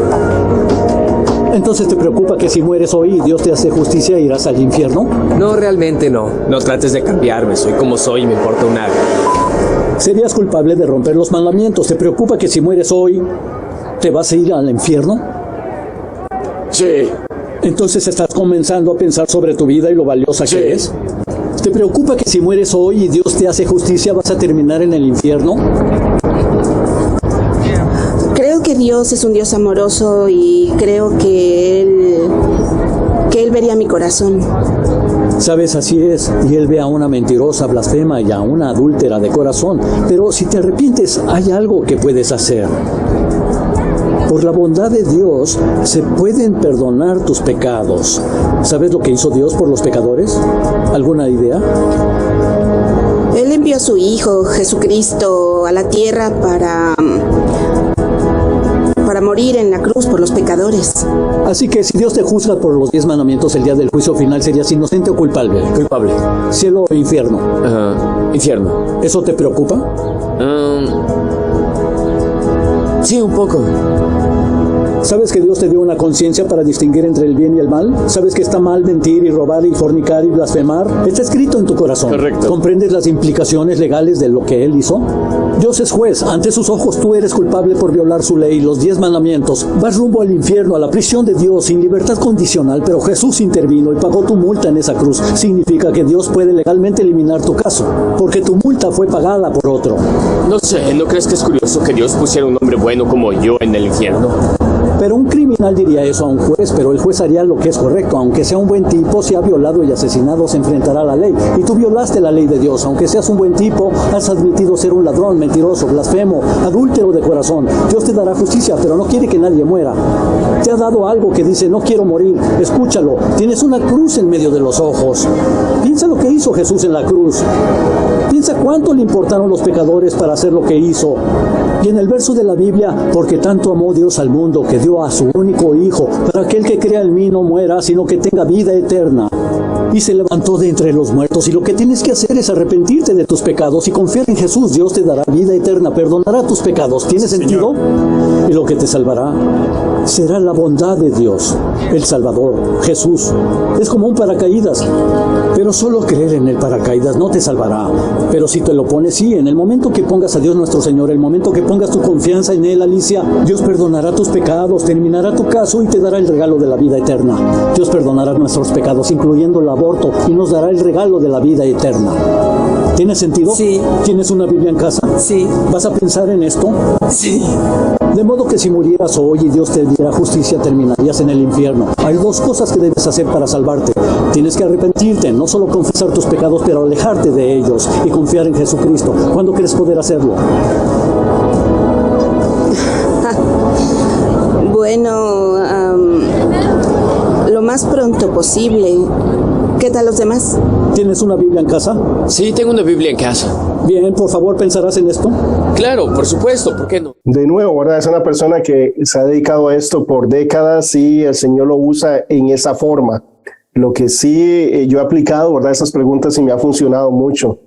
Entonces te preocupa que si mueres hoy y Dios te hace justicia, irás al infierno. No, realmente no. No trates de cambiarme. Soy como soy y me importa un nada. ¿Serías culpable de romper los mandamientos? ¿Te preocupa que si mueres hoy, te vas a ir al infierno? Sí. Entonces estás comenzando a pensar sobre tu vida y lo valiosa que es. ¿Te preocupa que si mueres hoy y Dios te hace justicia, vas a terminar en el infierno? Creo que Dios es un Dios amoroso y creo que Él vería mi corazón. Sabes, así es, y Él ve a una mentirosa, blasfema y a una adúltera de corazón. Pero si te arrepientes, hay algo que puedes hacer. Por la bondad de Dios se pueden perdonar tus pecados. ¿Sabes lo que hizo Dios por los pecadores? ¿Alguna idea? Él envió a su Hijo, Jesucristo, a la tierra para morir en la cruz por los pecadores. Así que si Dios te juzga por los 10 mandamientos el día del juicio final, ¿serías inocente o culpable? Culpable. ¿Cielo o infierno? Infierno. ¿Eso te preocupa? Sí, un poco. ¿Sabes que Dios te dio una conciencia para distinguir entre el bien y el mal? ¿Sabes que está mal mentir y robar y fornicar y blasfemar? Está escrito en tu corazón. Correcto. ¿Comprendes las implicaciones legales de lo que Él hizo? Dios es juez. Ante sus ojos tú eres culpable por violar su ley, los 10 mandamientos. Vas rumbo al infierno, a la prisión de Dios, sin libertad condicional, pero Jesús intervino y pagó tu multa en esa cruz. Significa que Dios puede legalmente eliminar tu caso, porque tu multa fue pagada por otro. No sé, ¿no crees que es curioso que Dios pusiera un hombre bueno como yo en el infierno? Pero un criminal diría eso a un juez, pero el juez haría lo que es correcto. Aunque sea un buen tipo, si ha violado y asesinado, se enfrentará a la ley. Y tú violaste la ley de Dios. Aunque seas un buen tipo, has admitido ser un ladrón, mentiroso, blasfemo, adúltero de corazón. Dios te dará justicia, pero no quiere que nadie muera. Te ha dado algo que dice, no quiero morir. Escúchalo, tienes una cruz en medio de los ojos. Piensa lo que hizo Jesús en la cruz. Piensa cuánto le importaron los pecadores para hacer lo que hizo. Y en el verso de la Biblia, porque tanto amó Dios al mundo que dio a su único Hijo, para que el que crea en mí no muera, sino que tenga vida eterna. Y se levantó de entre los muertos, y lo que tienes que hacer es arrepentirte de tus pecados y confiar en Jesús. Dios te dará vida eterna, perdonará tus pecados. ¿Tiene sentido? Y lo que te salvará será la bondad de Dios, el Salvador, Jesús. Es como un paracaídas, pero solo creer en el paracaídas no te salvará. Pero si te lo pones, sí, en el momento que pongas a Dios nuestro Señor, el momento que pongas tu confianza en Él, Alicia, Dios perdonará tus pecados, terminará tu caso y te dará el regalo de la vida eterna. Dios perdonará nuestros pecados, incluyendo el aborto, y nos dará el regalo de la vida eterna. ¿Tiene sentido? Sí. ¿Tienes una Biblia en casa? Sí. ¿Vas a pensar en esto? Sí. De modo que si murieras hoy y Dios te diera justicia, terminarías en el infierno. Hay dos cosas que debes hacer para salvarte. Tienes que arrepentirte, no solo confesar tus pecados, pero alejarte de ellos y confiar en Jesucristo. ¿Cuándo crees poder hacerlo? Bueno, lo más pronto posible. ¿Qué tal los demás? ¿Tienes una Biblia en casa? Sí, tengo una Biblia en casa. Bien, por favor, ¿pensarás en esto? Claro, por supuesto, ¿por qué no? De nuevo, ¿verdad? Es una persona que se ha dedicado a esto por décadas y el Señor lo usa en esa forma. Lo que sí yo he aplicado, ¿verdad? Esas preguntas y me ha funcionado mucho,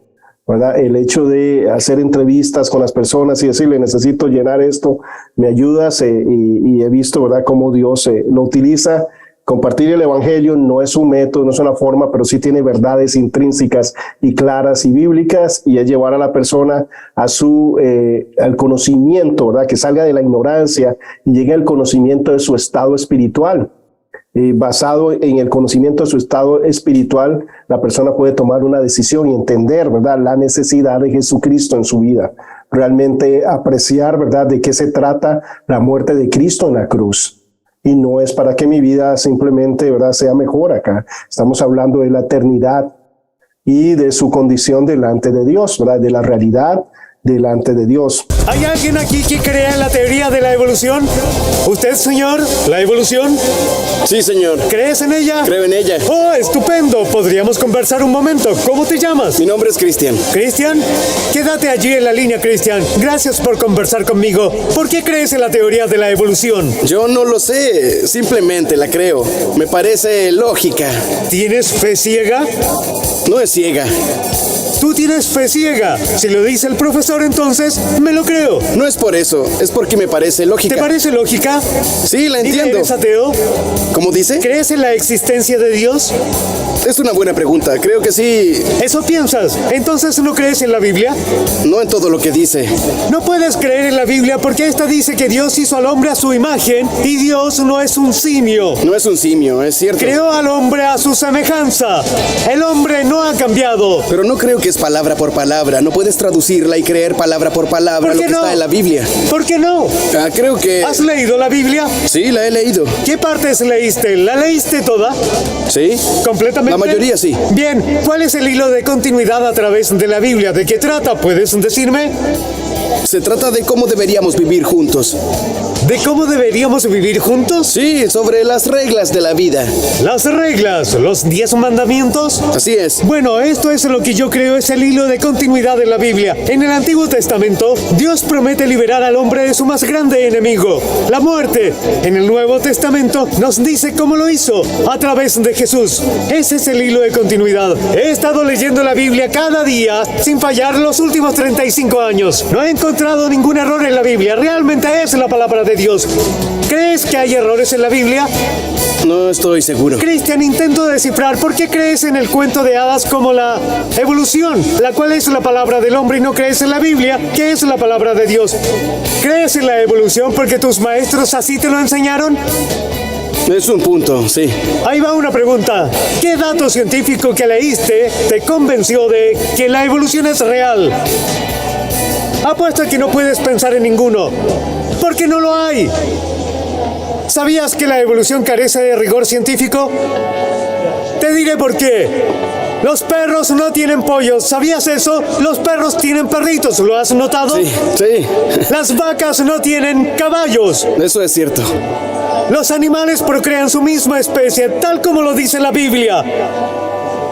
¿verdad? El hecho de hacer entrevistas con las personas y decirle, necesito llenar esto, me ayudas y he visto, ¿verdad? Cómo Dios lo utiliza. Compartir el evangelio no es un método, no es una forma, pero sí tiene verdades intrínsecas y claras y bíblicas, y es llevar a la persona a al conocimiento, ¿verdad? Que salga de la ignorancia y llegue al conocimiento de su estado espiritual. Basado en el conocimiento de su estado espiritual, la persona puede tomar una decisión y entender, ¿verdad?, la necesidad de Jesucristo en su vida. Realmente apreciar, ¿verdad?, de qué se trata la muerte de Cristo en la cruz. Y no es para que mi vida simplemente, ¿verdad?, sea mejor acá. Estamos hablando de la eternidad y de su condición delante de Dios, ¿verdad?, de la realidad delante de Dios. ¿Hay alguien aquí que crea en la teoría de la evolución? ¿Usted, señor? ¿La evolución? Sí, señor. ¿Crees en ella? Creo en ella. ¡Oh, estupendo! ¿Podríamos conversar un momento? ¿Cómo te llamas? Mi nombre es Cristian. ¿Cristian? Quédate allí en la línea, Cristian. Gracias por conversar conmigo. ¿Por qué crees en la teoría de la evolución? Yo no lo sé, simplemente la creo. Me parece lógica. ¿Tienes fe ciega? No es ciega. Tú tienes fe ciega. Si lo dice el profesor, entonces me lo creo. No es por eso, es porque me parece lógica. ¿Te parece lógica? Sí, la entiendo. ¿Eres ateo? ¿Cómo dice? ¿Crees en la existencia de Dios? Es una buena pregunta, creo que sí. ¿Eso piensas? ¿Entonces no crees en la Biblia? No en todo lo que dice. No puedes creer en la Biblia porque esta dice que Dios hizo al hombre a su imagen y Dios no es un simio. No es un simio, es cierto. Creó al hombre a su semejanza. El hombre no ha cambiado. Pero no creo que es palabra por palabra. No puedes traducirla y creer palabra por palabra lo que está en la Biblia. ¿Por qué no? Creo que... ¿Has leído la Biblia? Sí, la he leído. ¿Qué partes leíste? ¿La leíste toda? Sí. ¿Completamente? La mayoría sí. Bien, ¿cuál es el hilo de continuidad a través de la Biblia? ¿De qué trata? ¿Puedes decirme? Se trata de cómo deberíamos vivir juntos. ¿De cómo deberíamos vivir juntos? Sí, sobre las reglas de la vida. ¿Las reglas? ¿Los 10 mandamientos? Así es. Bueno, esto es lo que yo creo es el hilo de continuidad de la Biblia. En el Antiguo Testamento, Dios promete liberar al hombre de su más grande enemigo, la muerte. En el Nuevo Testamento nos dice cómo lo hizo, a través de Jesús. Ese es el hilo de continuidad. He estado leyendo la Biblia cada día, sin fallar, los últimos 35 años. No he encontrado ningún error en la Biblia. Realmente es la palabra de Dios. ¿Crees que hay errores en la Biblia? No estoy seguro. Cristian, intento descifrar por qué crees en el cuento de hadas como la evolución, la cual es la palabra del hombre, y no crees en la Biblia, que es la palabra de Dios. ¿Crees en la evolución porque tus maestros así te lo enseñaron? Es un punto, sí. Ahí va una pregunta. ¿Qué dato científico que leíste te convenció de que la evolución es real? Apuesto a que no puedes pensar en ninguno, porque no lo hay. ¿Sabías que la evolución carece de rigor científico? Te diré por qué. Los perros no tienen pollos. ¿Sabías eso? Los perros tienen perritos. ¿Lo has notado? Sí, sí. Las vacas no tienen caballos. Eso es cierto. Los animales procrean su misma especie, tal como lo dice la Biblia.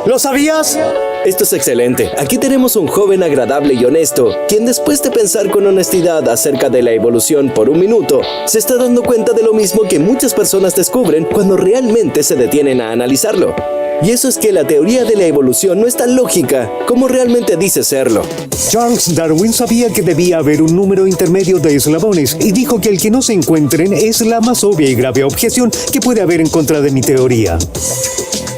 ¿Lo sabías? Esto es excelente. Aquí tenemos un joven agradable y honesto, quien después de pensar con honestidad acerca de la evolución por un minuto, se está dando cuenta de lo mismo que muchas personas descubren cuando realmente se detienen a analizarlo. Y eso es que la teoría de la evolución no es tan lógica como realmente dice serlo. Charles Darwin sabía que debía haber un número intermedio de eslabones y dijo que el que no se encuentren es la más obvia y grave objeción que puede haber en contra de mi teoría.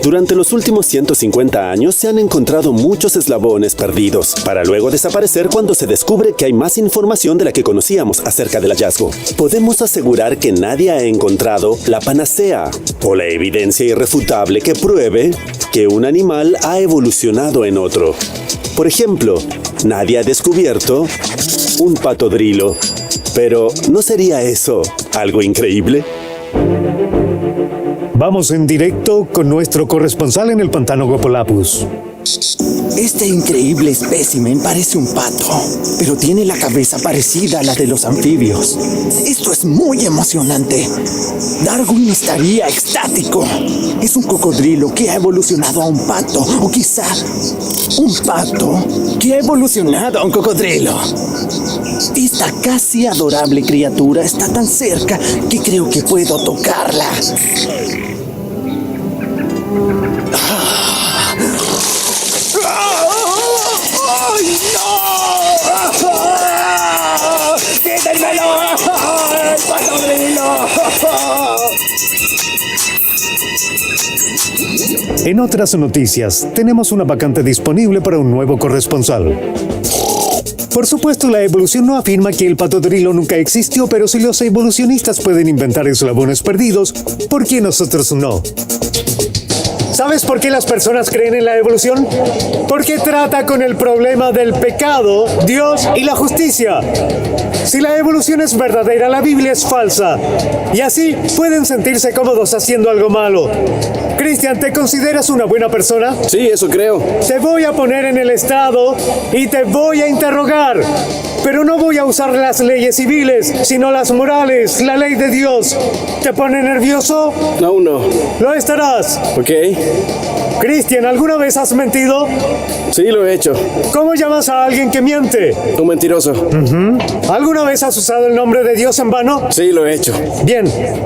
Durante los últimos 150 años se han encontrado muchos eslabones perdidos, para luego desaparecer cuando se descubre que hay más información de la que conocíamos acerca del hallazgo. Podemos asegurar que nadie ha encontrado la panacea o la evidencia irrefutable que pruebe que un animal ha evolucionado en otro. Por ejemplo, nadie ha descubierto un patodrilo. Pero, ¿no sería eso algo increíble? Vamos en directo con nuestro corresponsal en el pantano Gopolapus. Este increíble espécimen parece un pato, pero tiene la cabeza parecida a la de los anfibios. Esto es muy emocionante. Darwin estaría extático. Es un cocodrilo que ha evolucionado a un pato, o quizá un pato que ha evolucionado a un cocodrilo. Esta casi adorable criatura está tan cerca que creo que puedo tocarla. ¡Ay, no! ¡Quítenmelo! ¡El patodrilo! En otras noticias, tenemos una vacante disponible para un nuevo corresponsal. Por supuesto, la evolución no afirma que el patodrilo nunca existió, pero si los evolucionistas pueden inventar eslabones perdidos, ¿por qué nosotros no? ¿Sabes por qué las personas creen en la evolución? Porque trata con el problema del pecado, Dios y la justicia. Si la evolución es verdadera, la Biblia es falsa. Y así pueden sentirse cómodos haciendo algo malo. Cristian, ¿te consideras una buena persona? Sí, eso creo. Te voy a poner en el estrado y te voy a interrogar. Pero no voy a usar las leyes civiles, sino las morales, la ley de Dios. ¿Te pone nervioso? No, no. Lo estarás. Ok. Cristian, ¿alguna vez has mentido? Sí, lo he hecho. ¿Cómo llamas a alguien que miente? Un mentiroso. ¿Alguna vez has usado el nombre de Dios en vano? Sí, lo he hecho. Bien.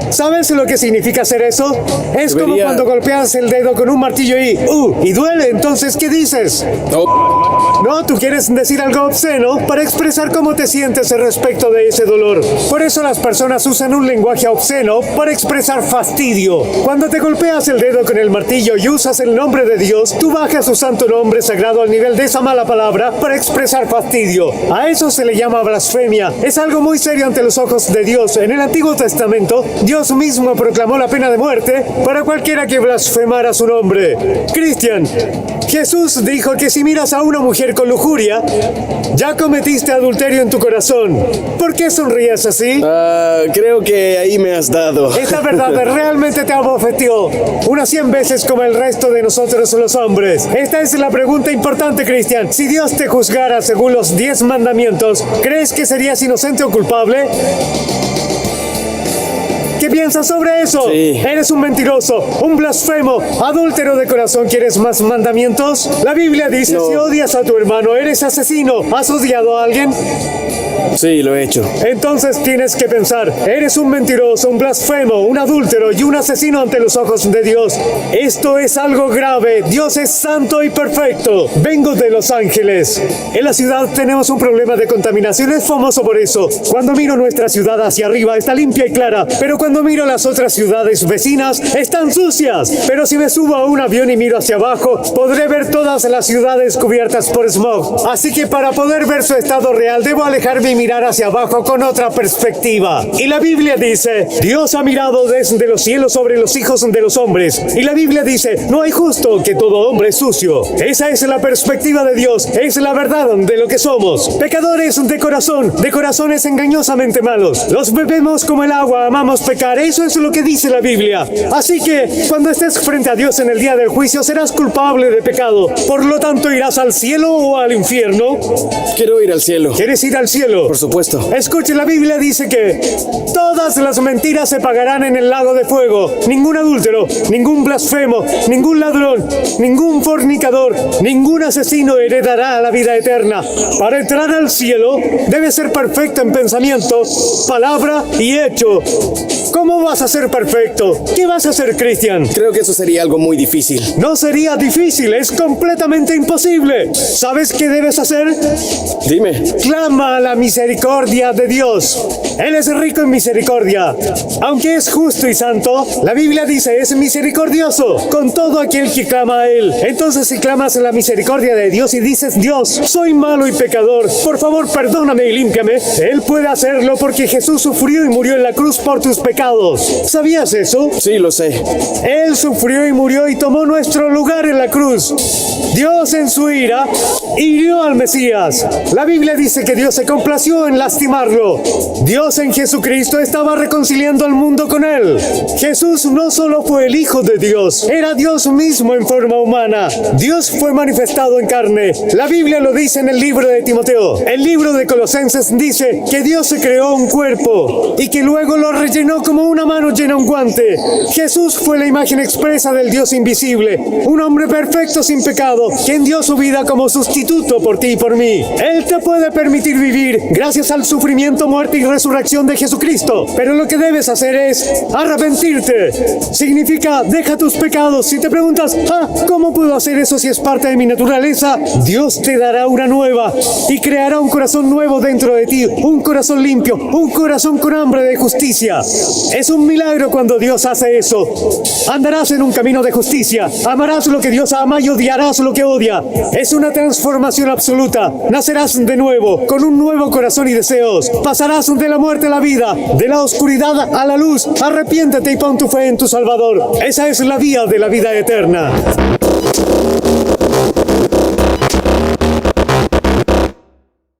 ¿Sabes lo que significa hacer eso? Es como cuando golpeas el dedo con un martillo y duele. Entonces, ¿qué dices? No, tú quieres decir algo obsceno para expresar cómo te sientes respecto de ese dolor. Por eso las personas usan un lenguaje obsceno para expresar fastidio. Cuando te golpeas el dedo con el martillo y usas el nombre de Dios, tú bajas su santo nombre sagrado al nivel de esa mala palabra para expresar fastidio. A eso se le llama blasfemia. Es algo muy serio ante los ojos de Dios. En el Antiguo Testamento, Dios mismo proclamó la pena de muerte para cualquiera que blasfemara su nombre. Cristian, Jesús dijo que si miras a una mujer con lujuria, ya cometiste adulterio en tu corazón. ¿Por qué sonríes así? Creo que ahí me has dado. Esta verdad realmente te abofeteó unas 100 veces como el resto de nosotros los hombres. Esta es la pregunta importante, Cristian. Si Dios te juzgara según los 10 mandamientos, ¿crees que serías inocente o culpable? ¿Qué piensas sobre eso? Sí. Eres un mentiroso, un blasfemo, adúltero de corazón. ¿Quieres más mandamientos? La Biblia dice, si odias a tu hermano, eres asesino. ¿Has odiado a alguien? Sí, lo he hecho. Entonces tienes que pensar, eres un mentiroso, un blasfemo, un adúltero y un asesino ante los ojos de Dios. Esto es algo grave. Dios es santo y perfecto. Vengo de Los Ángeles. En la ciudad tenemos un problema de contaminación. Es famoso por eso. Cuando miro nuestra ciudad hacia arriba, está limpia y clara. Pero cuando miro las otras ciudades vecinas, están sucias. Pero si me subo a un avión y miro hacia abajo, podré ver todas las ciudades cubiertas por smog. Así que para poder ver su estado real, debo alejarme y mirar hacia abajo con otra perspectiva. Y la Biblia dice, Dios ha mirado desde los cielos sobre los hijos de los hombres. Y la Biblia dice, no hay justo, que todo hombre es sucio. Esa es la perspectiva de Dios, es la verdad de lo que somos. Pecadores de corazones engañosamente malos. Los bebemos como el agua, amamos pecar. Eso es lo que dice la Biblia. Así que, cuando estés frente a Dios en el día del juicio, serás culpable de pecado. Por lo tanto, ¿irás al cielo o al infierno? Quiero ir al cielo. ¿Quieres ir al cielo? Por supuesto. Escuche, la Biblia dice que todas las mentiras se pagarán en el lago de fuego. Ningún adúltero, ningún blasfemo, ningún ladrón, ningún fornicador, ningún asesino heredará la vida eterna. Para entrar al cielo, debes ser perfecto en pensamiento, palabra y hecho. ¿Cómo vas a ser perfecto? ¿Qué vas a hacer, Cristian? Creo que eso sería algo muy difícil. No sería difícil, es completamente imposible. ¿Sabes qué debes hacer? Dime. Clama a la misericordia de Dios. Él es rico en misericordia. Aunque es justo y santo, la Biblia dice es misericordioso con todo aquel que clama a Él. Entonces, si clamas a la misericordia de Dios y dices, Dios, soy malo y pecador, por favor perdóname y límpiame, Él puede hacerlo porque Jesús sufrió y murió en la cruz por tus pecados. ¿Sabías eso? Sí, lo sé. Él sufrió y murió y tomó nuestro lugar en la cruz. Dios en su ira hirió al Mesías. La Biblia dice que Dios se complació en lastimarlo. Dios en Jesucristo estaba reconciliando al mundo con Él. Jesús no solo fue el Hijo de Dios, era Dios mismo en forma humana. Dios fue manifestado en carne. La Biblia lo dice en el libro de Timoteo. El libro de Colosenses dice que Dios se creó un cuerpo y que luego lo rellenó como una mano llena un guante. Jesús fue la imagen expresa del Dios invisible, un hombre perfecto sin pecado, quien dio su vida como sustituto por ti y por mí. Él te puede permitir vivir gracias al sufrimiento, muerte y resurrección de Jesucristo. Pero lo que debes hacer es arrepentirte. Significa, deja tus pecados. Si te preguntas, ¿cómo puedo hacer eso si es parte de mi naturaleza? Dios te dará una nueva y creará un corazón nuevo dentro de ti, un corazón limpio, un corazón con hambre de justicia. Es un milagro cuando Dios hace eso. Andarás en un camino de justicia, amarás lo que Dios ama y odiarás lo que odia. Es una transformación absoluta. Nacerás de nuevo, con un nuevo corazón y deseos. Pasarás de la muerte a la vida, de la oscuridad a la luz. Arrepiéntete y pon tu fe en tu Salvador. Esa es la vía de la vida eterna.